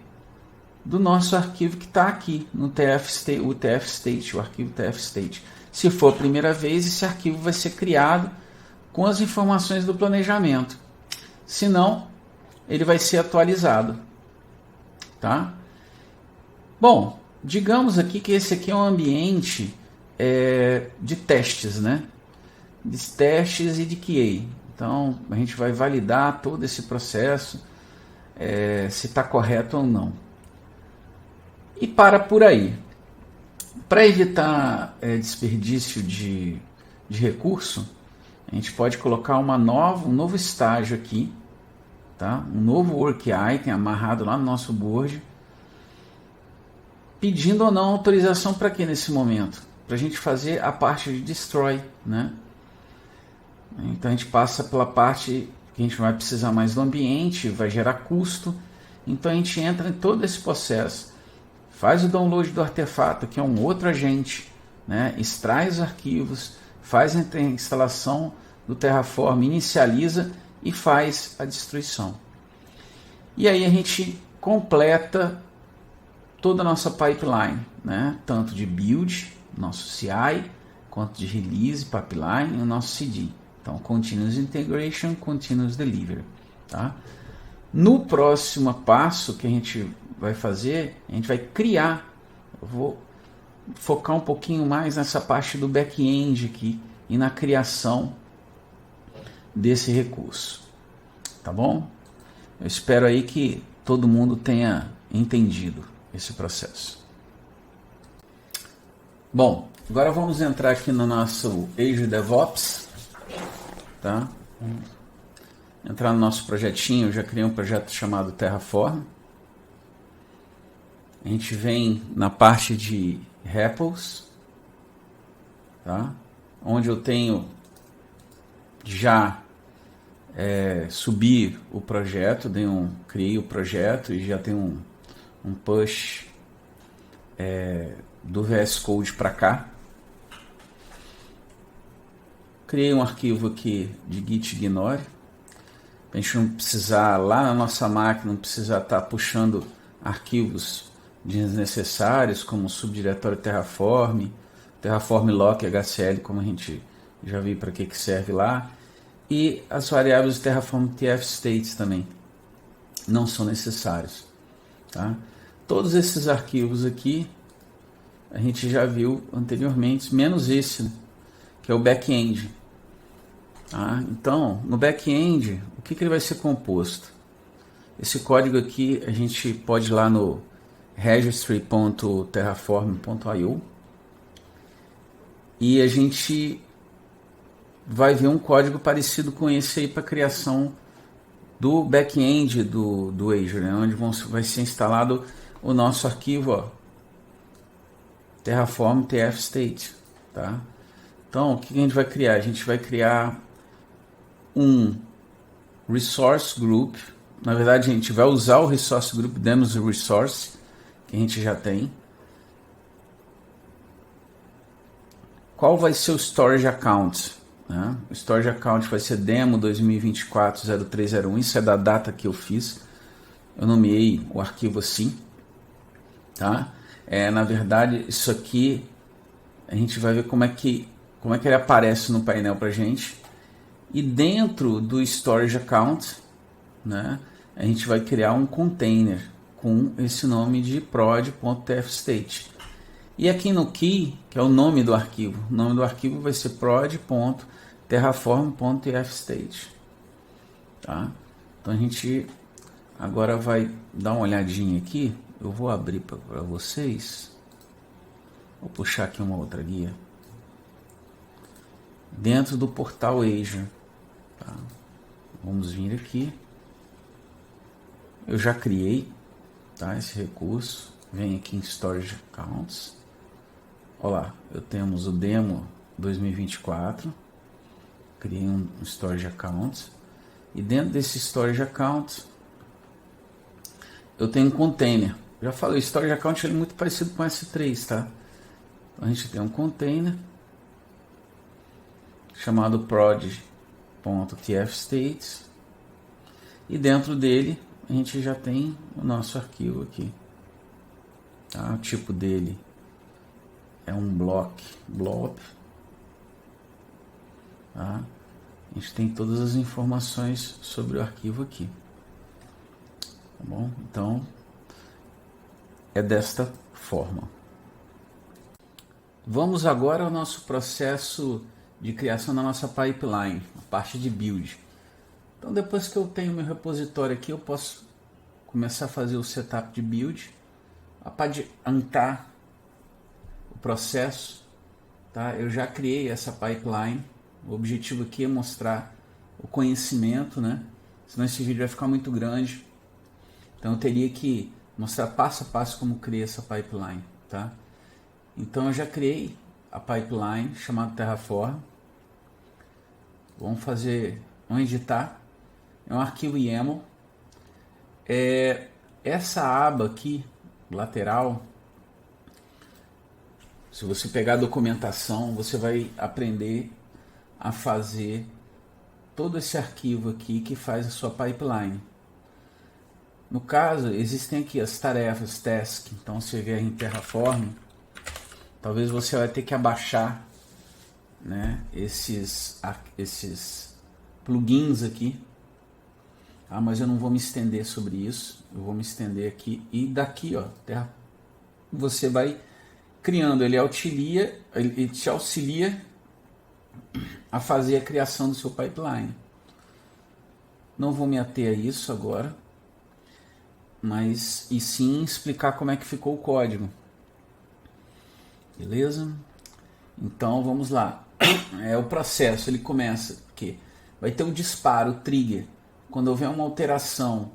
A: Do nosso arquivo que está aqui no TF-State, o arquivo TF-State. Se for a primeira vez, esse arquivo vai ser criado com as informações do planejamento. Se não, ele vai ser atualizado. Tá? Bom, digamos aqui que esse aqui é um ambiente de testes, né? De testes e de QA. Então, a gente vai validar todo esse processo, se está correto ou não. E para por aí. Para evitar desperdício de recurso, a gente pode colocar um novo estágio aqui, tá? Um novo work item amarrado lá no nosso board, pedindo ou não autorização para quê nesse momento? Para a gente fazer a parte de destroy, né? Então a gente passa pela parte que a gente vai precisar mais do ambiente, vai gerar custo. Então a gente entra em todo esse processo, faz o download do artefato, que é um outro agente, né? Extrai os arquivos, faz a instalação do Terraform, inicializa e faz a destruição. E aí a gente completa toda a nossa pipeline, né? Tanto de build, nosso CI, quanto de release, pipeline e o nosso CD. Então, Continuous Integration, Continuous Delivery. Tá? No próximo passo que a gente vai fazer, a gente vai criar, eu vou focar um pouquinho mais nessa parte do back-end aqui e na criação desse recurso. Tá bom? Eu espero aí que todo mundo tenha entendido esse processo. Bom, agora vamos entrar aqui no nosso Azure DevOps, tá? Entrar no nosso projetinho. Eu já criei um projeto chamado Terraform. A gente vem na parte de REPLs, tá? Onde eu tenho já subir o projeto, criei o projeto e já tem um push do VS Code para cá. Criei um arquivo aqui de git ignore, para a gente não precisar, lá na nossa máquina, não precisar estar puxando arquivos desnecessários, como o subdiretório Terraform, Terraform lock HCL, como a gente já viu para que serve lá, e as variáveis do Terraform TF states também não são necessários, tá? Todos esses arquivos aqui a gente já viu anteriormente, menos esse, né, que é o back-end. Tá? Então, no back-end, o que ele vai ser composto? Esse código aqui a gente pode ir lá no registry.terraform.io e a gente vai ver um código parecido com esse aí para criação do back-end do Azure, né? Onde vai ser instalado o nosso arquivo, ó, Terraform TF State, tá? Então, o que a gente vai criar? A gente vai criar um resource group. Na verdade, a gente vai usar o resource group demos resource que a gente já tem. Qual vai ser o storage account? Né? O storage account vai ser demo 2024-0301. Isso é da data que eu fiz. Eu nomeei o arquivo assim, tá? Na verdade, isso aqui a gente vai ver como é que ele aparece no painel para gente. E dentro do storage account, né, a gente vai criar um container com esse nome de prod.tfstate. E aqui no key, que é o nome do arquivo, o nome do arquivo vai ser prod.terraform.tfstate. Tá? Então a gente agora vai dar uma olhadinha aqui. Eu vou abrir para vocês. Vou puxar aqui uma outra guia. Dentro do portal Azure. Tá? Vamos vir aqui. Eu já criei, tá, esse recurso. Vem aqui em Storage Accounts. Olha lá, temos o demo 2024. Criei um Storage Account. E dentro desse Storage Account, eu tenho um container. Já falei, o Storage Account é muito parecido com o S3, tá? Então a gente tem um container chamado prod.tfstate. E dentro dele a gente já tem o nosso arquivo aqui, tá? O tipo dele é um blob, tá? A gente tem todas as informações sobre o arquivo aqui, tá bom? Então é desta forma. Vamos agora ao nosso processo de criação da nossa pipeline, a parte de build. Então, depois que eu tenho meu repositório aqui, eu posso começar a fazer o setup de build, adiantar o processo, tá? Eu já criei essa pipeline. O objetivo aqui é mostrar o conhecimento, né? Senão esse vídeo vai ficar muito grande. Então eu teria que mostrar passo a passo como criar essa pipeline, tá? Então eu já criei a pipeline chamada Terraform. Vamos editar. É um arquivo YAML. Essa aba aqui, lateral, se você pegar a documentação, você vai aprender a fazer todo esse arquivo aqui que faz a sua pipeline. No caso, existem aqui as tarefas, task. Então, se vier em Terraform, talvez você vai ter que abaixar, né, esses plugins aqui. Mas eu não vou me estender sobre isso. Eu vou me estender aqui. E daqui, ó, você vai criando. Ele te auxilia a fazer a criação do seu pipeline. Não vou me ater a isso agora, mas e sim explicar como é que ficou o código. Beleza? Então vamos lá. O processo ele começa porque vai ter um disparo, trigger, quando houver uma alteração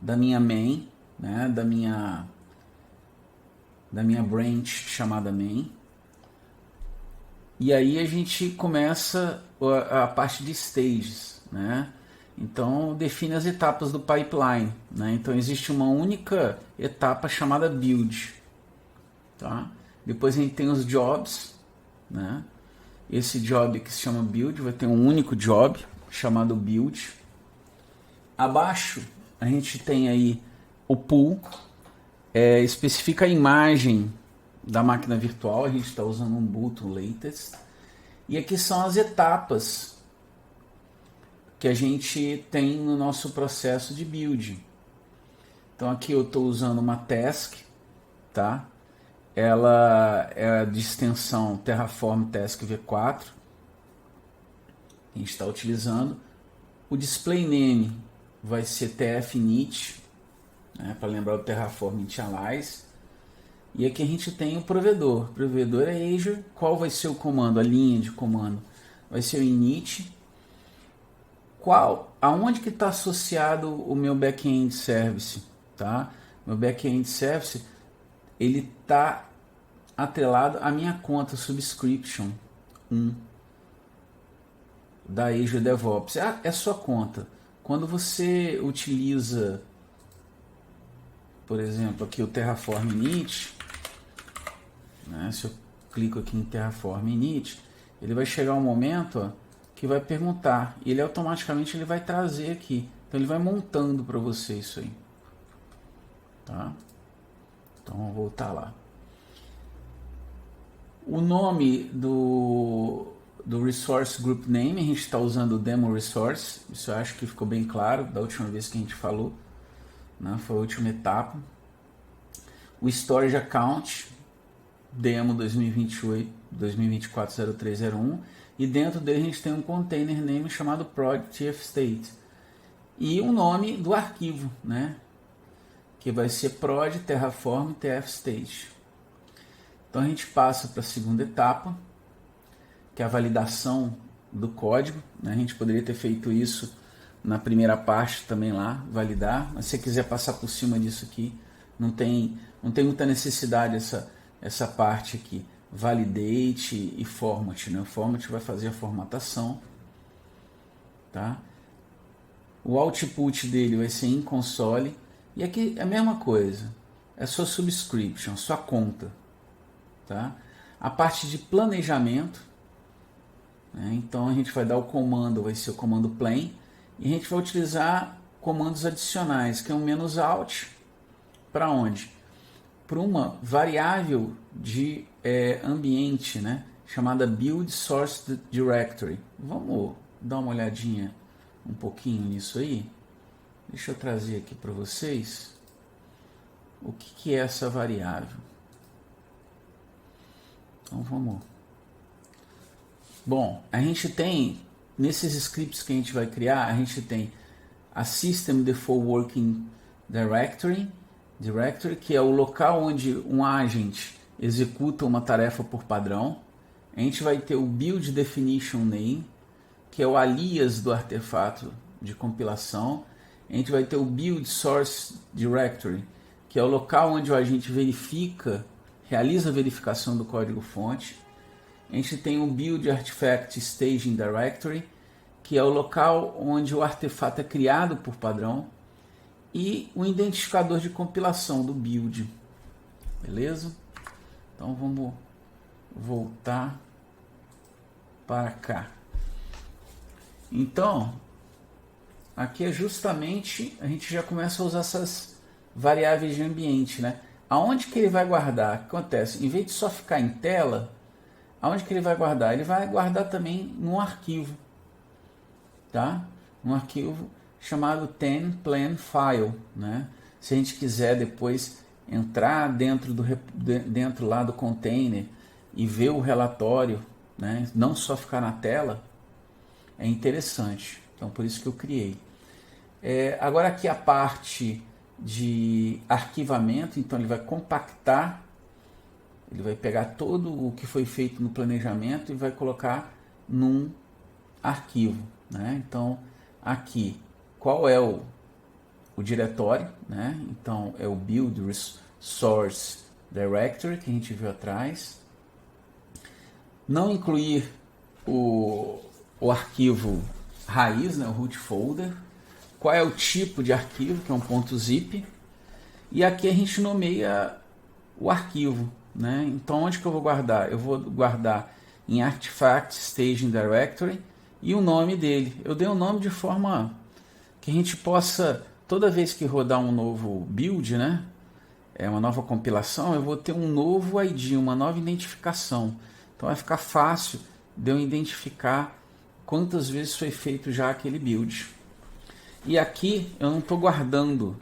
A: da minha main, né, da minha branch chamada main. E aí a gente começa a parte de stages, né? Então define as etapas do pipeline, né? Então existe uma única etapa chamada build, tá? Depois a gente tem os jobs, né? Esse job que se chama build vai ter um único job chamado build. Abaixo a gente tem aí o pool, especifica a imagem da máquina virtual, a gente está usando um Ubuntu Latest. E aqui são as etapas que a gente tem no nosso processo de build. Então aqui eu estou usando uma task, tá? Ela é de extensão Terraform Task V4. A gente está utilizando. O display name vai ser tf-init, né, para lembrar o Terraform Initialize. E aqui a gente tem o provedor. O provedor é Azure. Qual vai ser o comando? A linha de comando vai ser o init. Aonde que está associado o meu back-end service? Tá? Meu back-end service ele está atrelado à minha conta subscription 1 da Azure DevOps. É sua conta. Quando você utiliza, por exemplo, aqui o Terraform Init, né, se eu clico aqui em Terraform Init, ele vai chegar um momento, ó, que vai perguntar, e ele automaticamente ele vai trazer aqui. Então ele vai montando para você isso aí. Tá? Então vou voltar lá. O nome do Resource Group Name, a gente está usando o Demo Resource, isso eu acho que ficou bem claro da última vez que a gente falou, né? Foi a última etapa. O Storage Account, Demo 2024-0301, e dentro dele a gente tem um container name chamado prod tf-state e o nome do arquivo, né, que vai ser prod terraform tf-state. Então a gente passa para a segunda etapa, que é a validação do código, né? A gente poderia ter feito isso na primeira parte também lá, validar, mas se você quiser passar por cima disso aqui, não tem muita necessidade essa parte aqui, validate e format, né? O format vai fazer a formatação, tá? O output dele vai ser em console, e aqui é a mesma coisa, é sua subscription, sua conta, tá? A parte de planejamento, né? Então a gente vai dar o comando, vai ser o comando plain, e a gente vai utilizar comandos adicionais, que é um "-out", para onde? Para uma variável de ambiente, né, chamada build source directory. Vamos dar uma olhadinha um pouquinho nisso aí. Deixa eu trazer aqui para vocês o que é essa variável. Então vamos. Bom, a gente tem nesses scripts que a gente vai criar, a gente tem a System Default Working Directory, que é o local onde um agente executa uma tarefa por padrão. A gente vai ter o Build Definition Name, que é o alias do artefato de compilação. A gente vai ter o Build Source Directory, que é o local onde o agente realiza a verificação do código-fonte. A gente tem o Build Artifact Staging Directory, que é o local onde o artefato é criado por padrão, e o identificador de compilação do build. Beleza? Então vamos voltar para cá. Então, aqui é justamente, a gente já começa a usar essas variáveis de ambiente, né? Aonde que ele vai guardar? O que acontece? Em vez de só ficar em tela, aonde que ele vai guardar? Ele vai guardar também num arquivo, tá? Um arquivo chamado ten-plan file, né? Se a gente quiser depois entrar dentro lá do container e ver o relatório, né? Não só ficar na tela, é interessante. Então por isso que eu criei. Agora aqui a parte de arquivamento, então ele vai compactar Ele vai pegar todo o que foi feito no planejamento e vai colocar num arquivo, né? Então, aqui, qual é o diretório, né? Então, é o Build Source Directory que a gente viu atrás. Não incluir o arquivo raiz, né? O root folder. Qual é o tipo de arquivo, que é um .zip. E aqui a gente nomeia o arquivo, né? Então, onde que eu vou guardar? Eu vou guardar em Artifact Staging Directory e o nome dele. Eu dei o nome de forma que a gente possa, toda vez que rodar um novo build, né? Uma nova compilação, eu vou ter um novo ID, uma nova identificação. Então vai ficar fácil de eu identificar quantas vezes foi feito já aquele build. E aqui eu não estou guardando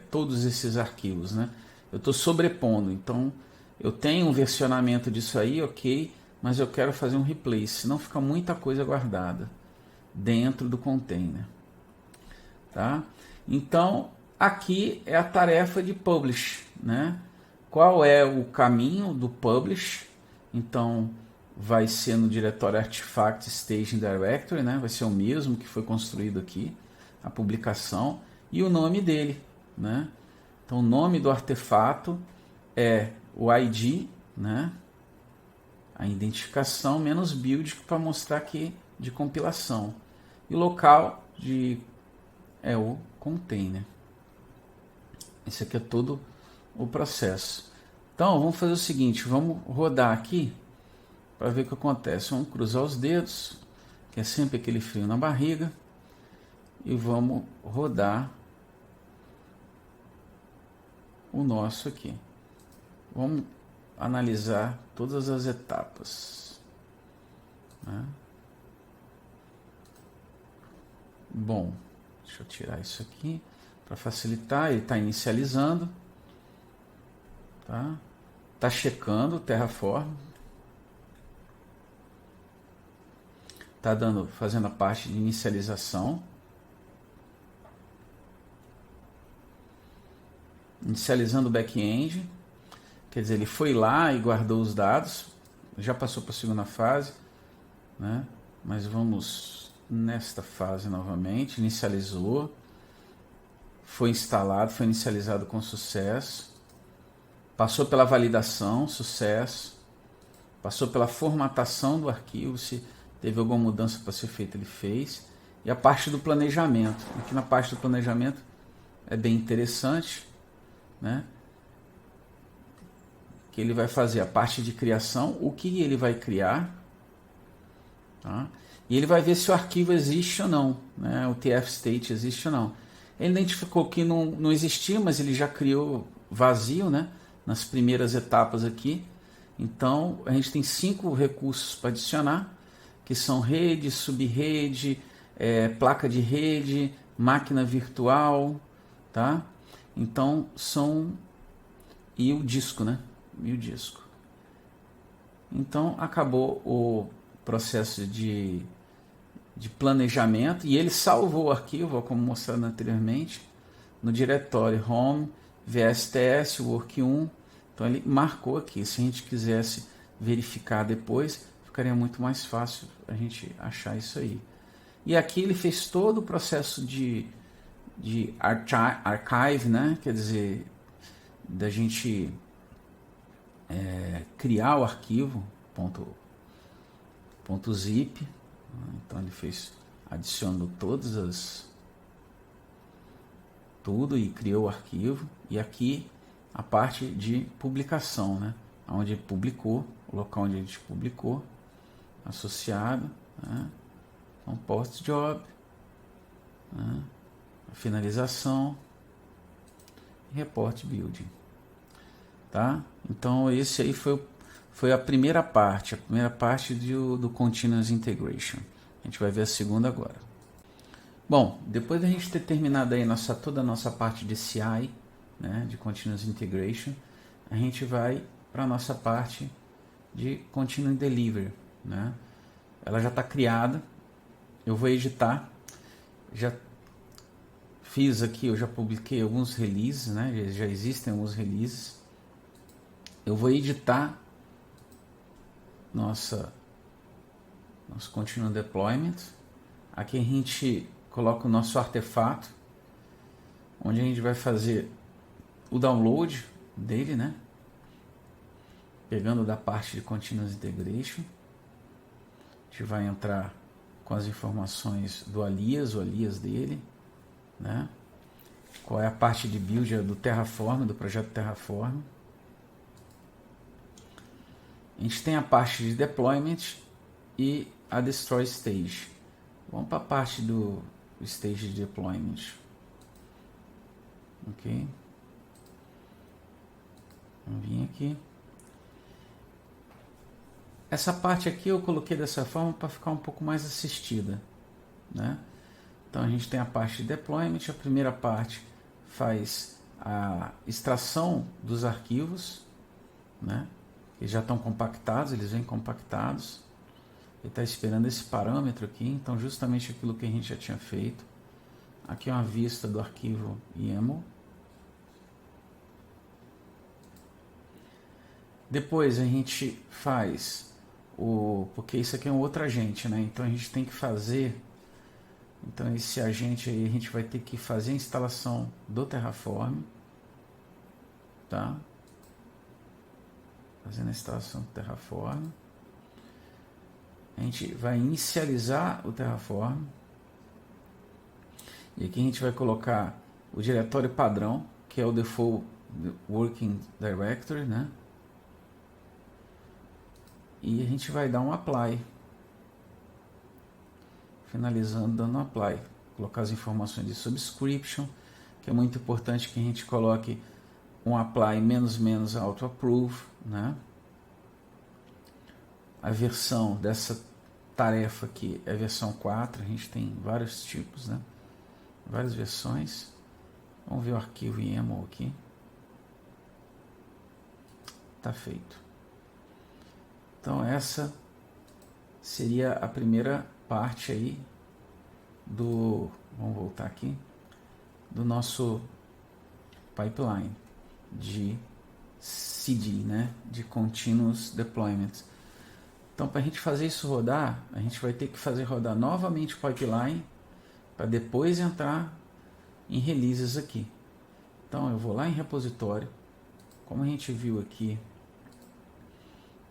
A: todos esses arquivos, né? Eu estou sobrepondo. Então eu tenho um versionamento disso aí, ok, mas eu quero fazer um replace, senão fica muita coisa guardada dentro do container. Tá? Então aqui é a tarefa de publish, né? Qual é o caminho do publish? Então vai ser no diretório Artifact Staging Directory, né? Vai ser o mesmo que foi construído aqui, a publicação e o nome dele, né? Então o nome do artefato é o ID, né? A identificação menos build para mostrar aqui de compilação. E o local é o container. Esse aqui é todo o processo. Então vamos fazer o seguinte, vamos rodar aqui para ver o que acontece. Vamos cruzar os dedos, que é sempre aquele frio na barriga, e vamos rodar o nosso aqui. Vamos analisar todas as etapas, né? Bom, deixa eu tirar isso aqui para facilitar. Ele está inicializando, tá checando o Terraform, tá fazendo a parte de inicialização, inicializando o back-end, quer dizer, ele foi lá e guardou os dados, já passou para a segunda fase, né? Mas vamos nesta fase novamente. Inicializou, foi instalado, foi inicializado com sucesso, passou pela validação, sucesso, passou pela formatação do arquivo, se teve alguma mudança para ser feita, ele fez, e a parte do planejamento. Aqui na parte do planejamento é bem interessante, né? Que ele vai fazer a parte de criação, o que ele vai criar, tá? E ele vai ver se o arquivo existe ou não, né? O tf-state existe ou não. Ele identificou que não existia, mas ele já criou vazio, né? Nas primeiras etapas aqui. Então a gente tem 5 recursos para adicionar, que são rede, subrede, placa de rede, máquina virtual, tá? Então e o disco, né? E o disco. Então acabou o processo de planejamento e ele salvou o arquivo, como mostrado anteriormente, no diretório home vsts work1. Então ele marcou aqui. Se a gente quisesse verificar depois, ficaria muito mais fácil a gente achar isso aí. E aqui ele fez todo o processo de archive, né? Quer dizer, da gente criar o arquivo .zip. Então ele adicionou tudo e criou o arquivo. E aqui a parte de publicação, né? Onde publicou, o local onde a gente publicou, associado, né? Então post job, né? A finalização e report building, tá? Então esse aí foi a primeira parte do Continuous Integration. A gente vai ver a segunda agora. Bom, depois da gente ter terminado aí toda a nossa parte de CI, né, de Continuous Integration, a gente vai para a nossa parte de Continuous Delivery, né? Ela já está criada, eu vou editar, já fiz aqui, eu já publiquei alguns releases, né? Já existem alguns releases, eu vou editar nosso Continuous Deployment. Aqui a gente coloca o nosso artefato, onde a gente vai fazer o download dele, né? Pegando da parte de Continuous Integration. A gente vai entrar com as informações do alias, o alias dele, né? Qual é a parte de build do Terraform, do projeto Terraform. A gente tem a parte de deployment e a destroy stage. Vamos para a parte do stage de deployment. Ok. Vamos vir aqui. Essa parte aqui eu coloquei dessa forma para ficar um pouco mais assistida, né? Então a gente tem a parte de deployment. A primeira parte faz a extração dos arquivos, né? Eles já estão compactados, eles vêm compactados. Ele está esperando esse parâmetro aqui, então justamente aquilo que a gente já tinha feito. Aqui é uma vista do arquivo YAML. Depois a gente faz porque isso aqui é um outro agente, né? Então a gente tem que fazer, então esse agente aí a gente vai ter que fazer a instalação do Terraform, tá? Fazendo a instalação do Terraform. A gente vai inicializar o Terraform. E aqui a gente vai colocar o diretório padrão, que é o Default Working Directory, né? E a gente vai dar um apply. Finalizando dando um apply. Colocar as informações de subscription, que é muito importante que a gente coloque um apply -- auto approve, né? A versão dessa tarefa aqui é a versão 4, a gente tem vários tipos, né? Várias versões. Vamos ver o arquivo YAML aqui. Tá feito. Então essa seria a primeira parte aí vamos voltar aqui, do nosso pipeline de CD, né? De Continuous Deployment. Então, para a gente fazer isso rodar, a gente vai ter que fazer rodar novamente o pipeline para depois entrar em releases aqui. Então, eu vou lá em repositório, como a gente viu aqui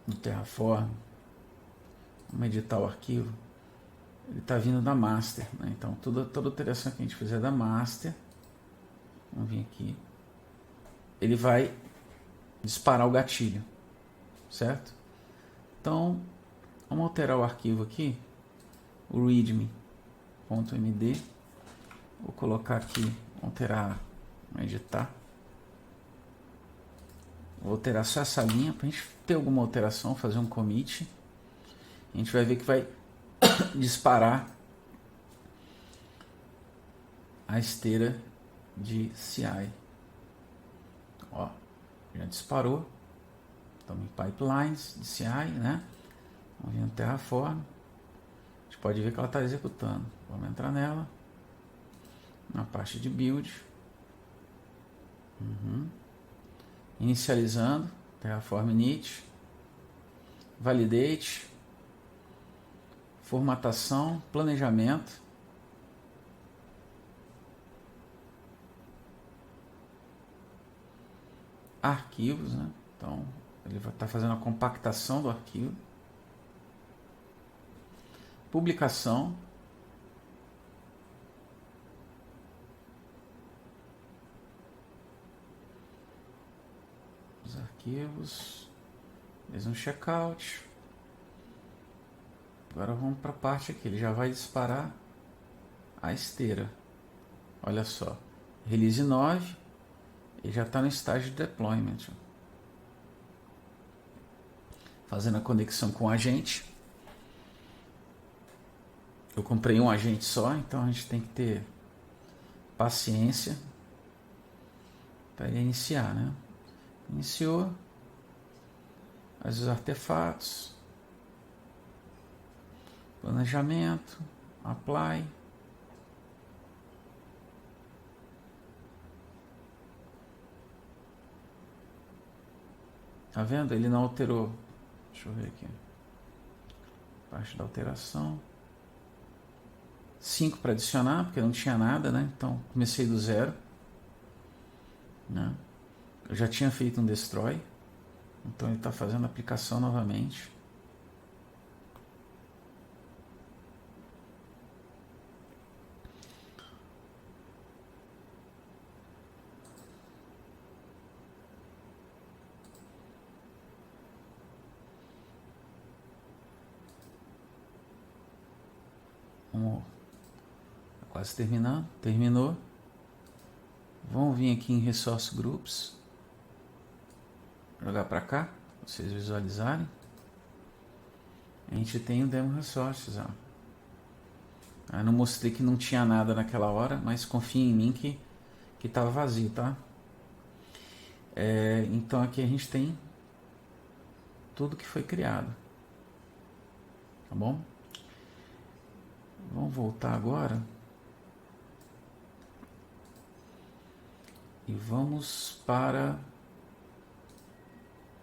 A: no Terraform, vamos editar o arquivo, ele está vindo da master, né? Então, toda alteração que a gente fizer da master, vamos vir aqui, ele vai disparar o gatilho, certo? Então, vamos alterar o arquivo aqui, o readme.md. Vou colocar aqui, alterar, editar. Vou alterar só essa linha para a gente ter alguma alteração, fazer um commit. A gente vai ver que vai disparar a esteira de CI. Ó, já disparou. Estamos em pipelines de CI, né? Vamos vir no Terraform. A gente pode ver que ela está executando. Vamos entrar nela. Na parte de build. Inicializando. Terraform init. Validate. Formatação. Planejamento. Arquivos, né? Então, ele vai estar fazendo a compactação do arquivo. Publicação. Os arquivos. Fez um checkout. Agora vamos para a parte aqui. Ele já vai disparar a esteira. Olha só. Release 9. Ele já está no estágio de deployment. Fazendo a conexão com o agente. Eu comprei um agente só, então a gente tem que ter paciência para ele iniciar, né? Iniciou. Os artefatos. Planejamento. Apply. Tá vendo? Ele não alterou. Deixa eu ver aqui. Parte da alteração. 5 para adicionar, porque não tinha nada, né? Então comecei do zero. Né? Eu já tinha feito um destroy. Então ele está fazendo a aplicação novamente. Vamos, quase terminando. Terminou. Vamos vir aqui em Resource Groups. Jogar para cá, para vocês visualizarem. A gente tem o Demo Resources. Ó. Eu não mostrei que não tinha nada naquela hora, mas confia em mim que estava vazio, tá? Então aqui a gente tem tudo que foi criado. Tá bom? Vamos voltar agora. E vamos para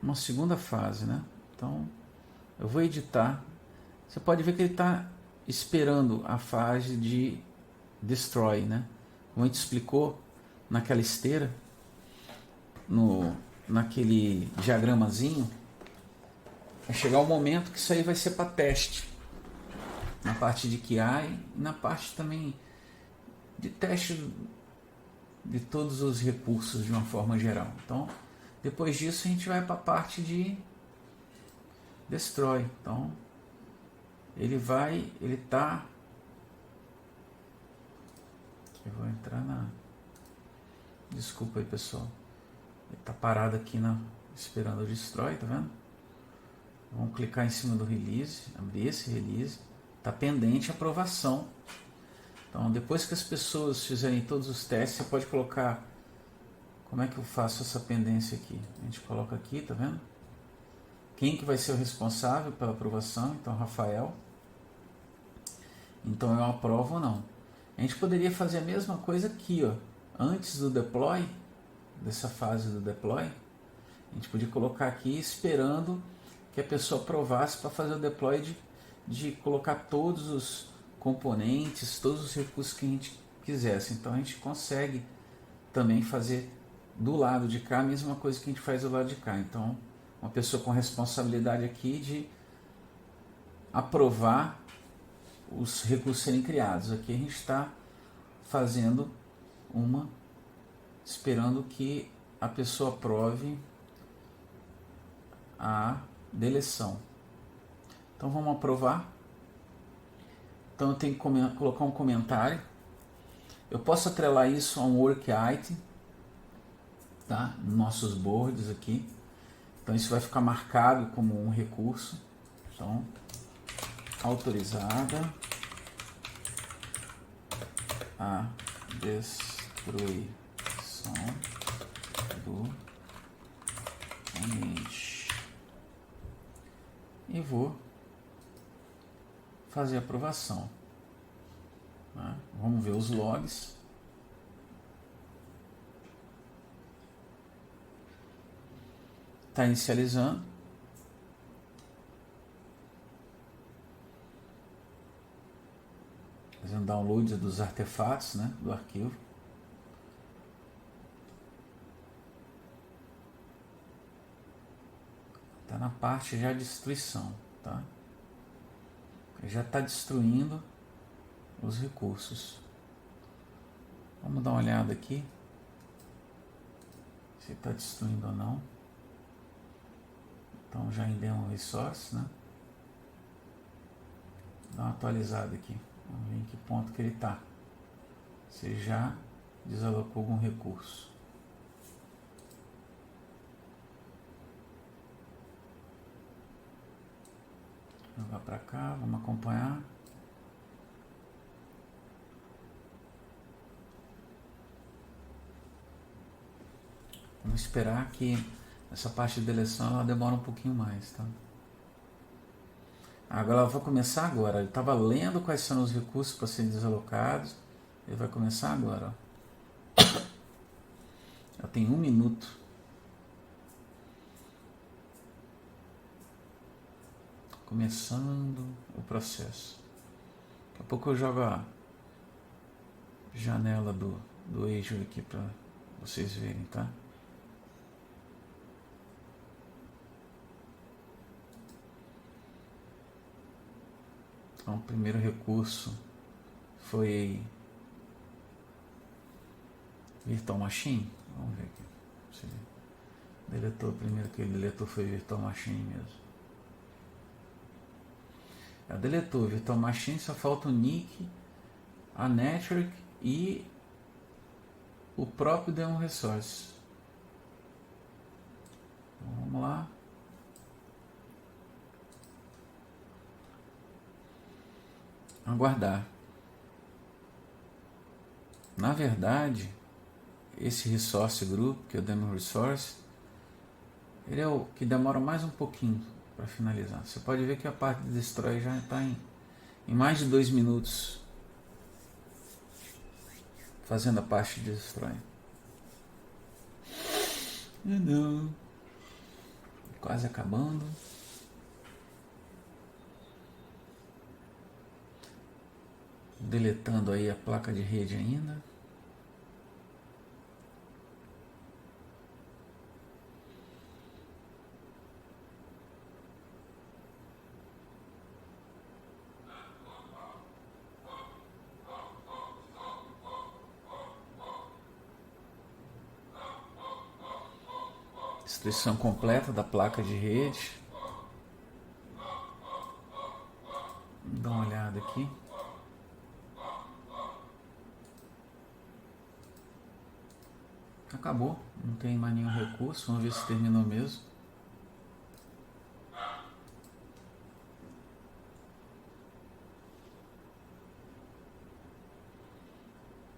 A: uma segunda fase, né? Então, eu vou editar. Você pode ver que ele está esperando a fase de destroy, né? Como a gente explicou naquela esteira, naquele diagramazinho, vai chegar o momento que isso aí vai ser para teste. Na parte de QI e na parte também de teste de todos os recursos de uma forma geral. Então, depois disso a gente vai para a parte de destroy. Então, ele está... Eu vou entrar na... Desculpa aí, pessoal. Ele está parado aqui esperando o destroy, tá vendo? Vamos clicar em cima do release, abrir esse release. Está pendente a aprovação. Então, depois que as pessoas fizerem todos os testes, você pode colocar... Como é que eu faço essa pendência aqui? A gente coloca aqui, tá vendo? Quem que vai ser o responsável pela aprovação? Então, Rafael. Então, eu aprovo ou não. A gente poderia fazer a mesma coisa aqui, ó. Antes do deploy, dessa fase do deploy, a gente podia colocar aqui esperando que a pessoa aprovasse para fazer o deploy de colocar todos os componentes, todos os recursos que a gente quisesse. Então a gente consegue também fazer do lado de cá a mesma coisa que a gente faz do lado de cá. Então uma pessoa com responsabilidade aqui de aprovar os recursos serem criados. Aqui a gente está fazendo esperando que a pessoa aprove a deleção. Então vamos aprovar. Então eu tenho que colocar um comentário. Eu posso atrelar isso a um work item, tá? Nossos boards aqui. Então isso vai ficar marcado como um recurso. Então, autorizada a destruição do ambiente. E vou fazer a aprovação. Né? Vamos ver os logs. Está inicializando. Fazendo download dos artefatos, né, do arquivo. Está na parte já de destruição, tá? Já está destruindo os recursos. Vamos dar uma olhada aqui se está destruindo ou não. Então já em Demo Resource, né? Dá uma atualizada aqui. Vamos ver em que ponto que ele está. Se já desalocou algum recurso. Jogar para cá, vamos acompanhar. Vamos esperar que essa parte de deleção ela demora um pouquinho mais, tá? Agora ela vai começar agora. Ele estava lendo quais são os recursos para serem desalocados. Ele vai começar agora. Ó. Já tem 1 minuto. começando o processo. Daqui a pouco eu jogo a janela do Azure aqui para vocês verem, tá? Então, o primeiro recurso foi Virtual Machine. Vamos ver aqui. Se ele deletou, o primeiro que ele deletou foi Virtual Machine mesmo. Ela deletou Virtual Machine, só falta o nick, a network e o próprio Demo Resource. Então, vamos lá. Aguardar. Na verdade, esse Resource Group, que é o Demo Resource, ele é o que demora mais um pouquinho para finalizar. Você pode ver que a parte de Destroy já está em mais de 2 minutos fazendo a parte de Destroy. Não. Quase acabando. Deletando aí a placa de rede ainda. Descrição completa da placa de rede. Vamos dar uma olhada aqui. Acabou, não tem mais nenhum recurso. Vamos ver se terminou mesmo.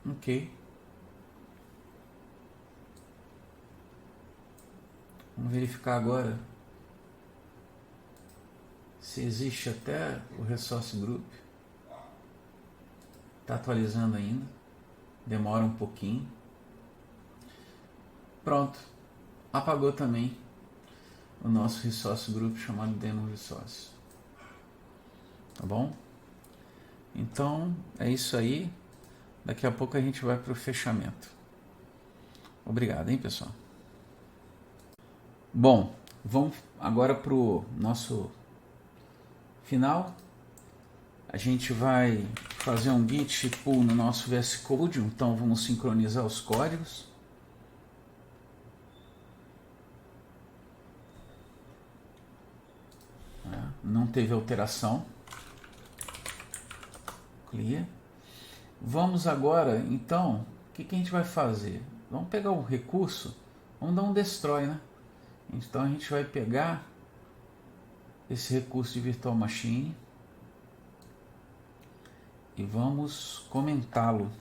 A: Ok. Vamos verificar agora se existe até o Resource Group. Está atualizando ainda. Demora um pouquinho. Pronto. Apagou também o nosso Resource Group chamado Demo Resource. Tá bom? Então é isso aí. Daqui a pouco a gente vai para o fechamento. Obrigado, hein, pessoal? Bom, vamos agora para o nosso final. A gente vai fazer um git pull no nosso VS Code, então vamos sincronizar os códigos. Não teve alteração. Clear. Vamos agora, então, o que a gente vai fazer? Vamos pegar o recurso, vamos dar um destroy, né? Então a gente vai pegar esse recurso de Virtual Machine e vamos comentá-lo.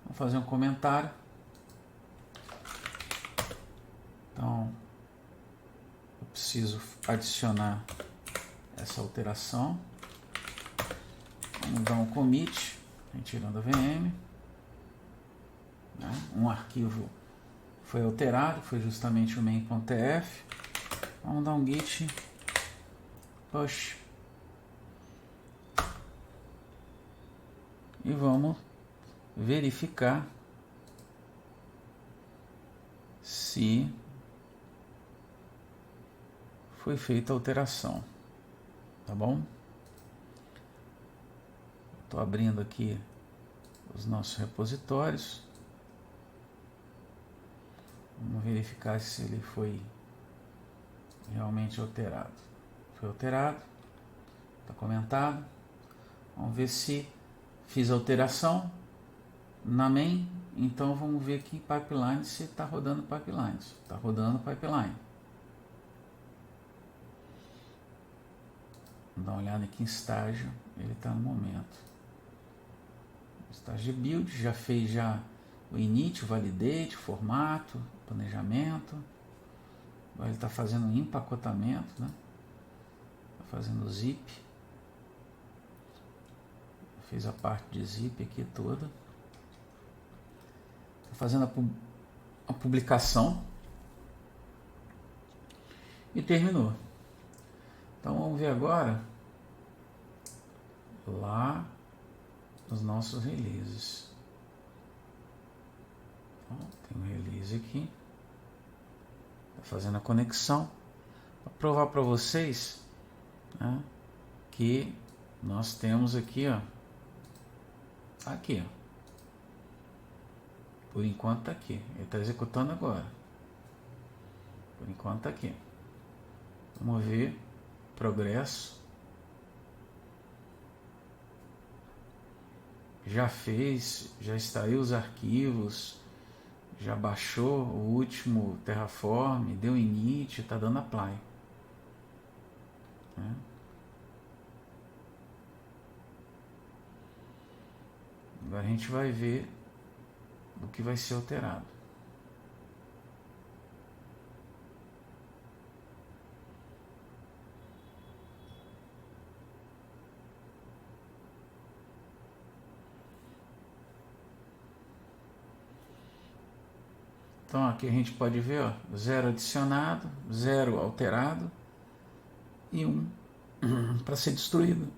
A: Vamos fazer um comentário. Então, eu preciso adicionar essa alteração. Vamos dar um commit, retirando a VM. Um arquivo foi alterado, foi justamente o main.tf. Vamos dar um git push e vamos verificar se foi feita a alteração, tá bom? Estou abrindo aqui os nossos repositórios. Vamos verificar se ele foi realmente alterado. Foi alterado, está comentado. Vamos ver se fiz alteração na main. Então vamos ver aqui em pipeline se está rodando pipelines. Está rodando pipeline. Vamos dar uma olhada aqui em estágio. Ele está no momento. Estágio de build, já fez o init, o validate, o formato, planejamento. Agora ele está fazendo um empacotamento, né? Está fazendo o zip. Fez a parte de zip aqui toda. Está fazendo a publicação. E terminou. Então vamos ver agora lá nos nossos releases. Então, tem um release aqui. Tá fazendo a conexão. Para provar para vocês, né, que nós temos aqui, ó. Aqui, ó. Por enquanto tá aqui. Ele está executando agora. Por enquanto tá aqui. Vamos ver progresso. Já fez, já extraiu os arquivos, já baixou o último Terraform, deu init, está dando apply. Né? Agora a gente vai ver o que vai ser alterado. Então aqui a gente pode ver, ó, 0 adicionado, 0 alterado e 1 para ser destruído.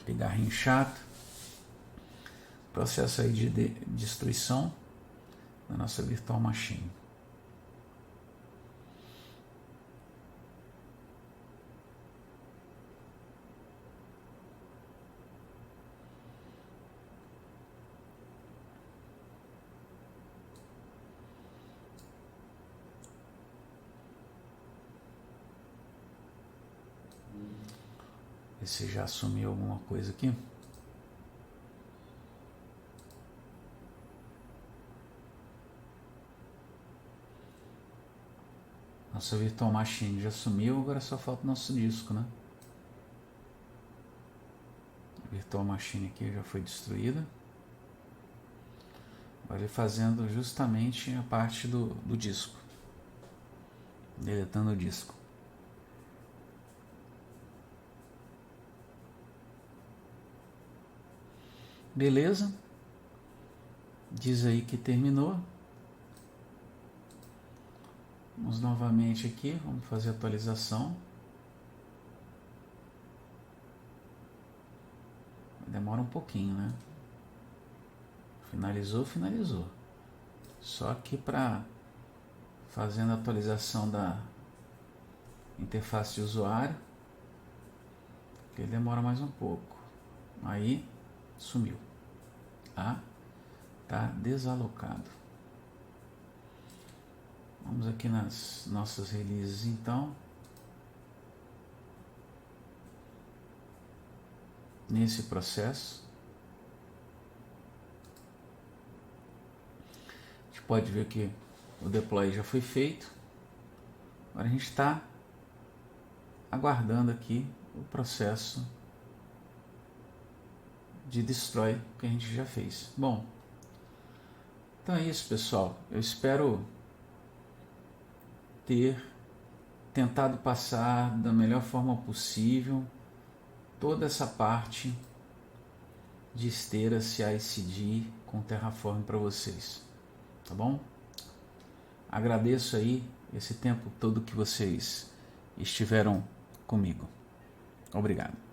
A: Pigarrinho chato. Processo aí de destruição da nossa virtual machine. Ver se já assumiu alguma coisa aqui. Nossa virtual machine já sumiu, agora só falta o nosso disco, né? A virtual machine aqui já foi destruída. Agora ele fazendo justamente a parte do disco. Deletando o disco. Beleza? Diz aí que terminou. Vamos novamente aqui, vamos fazer a atualização. Demora um pouquinho, né? Finalizou, finalizou. Só que para fazendo a atualização da interface de usuário, que ele demora mais um pouco. Aí sumiu. Tá desalocado. Vamos aqui nas nossas releases então. Nesse processo. A gente pode ver que o deploy já foi feito. Agora a gente está aguardando aqui o processo de destroy que a gente já fez. Bom, então é isso, pessoal. Eu espero ter tentado passar da melhor forma possível toda essa parte de esteira CI/CD com Terraform para vocês, tá bom? Agradeço aí esse tempo todo que vocês estiveram comigo. Obrigado.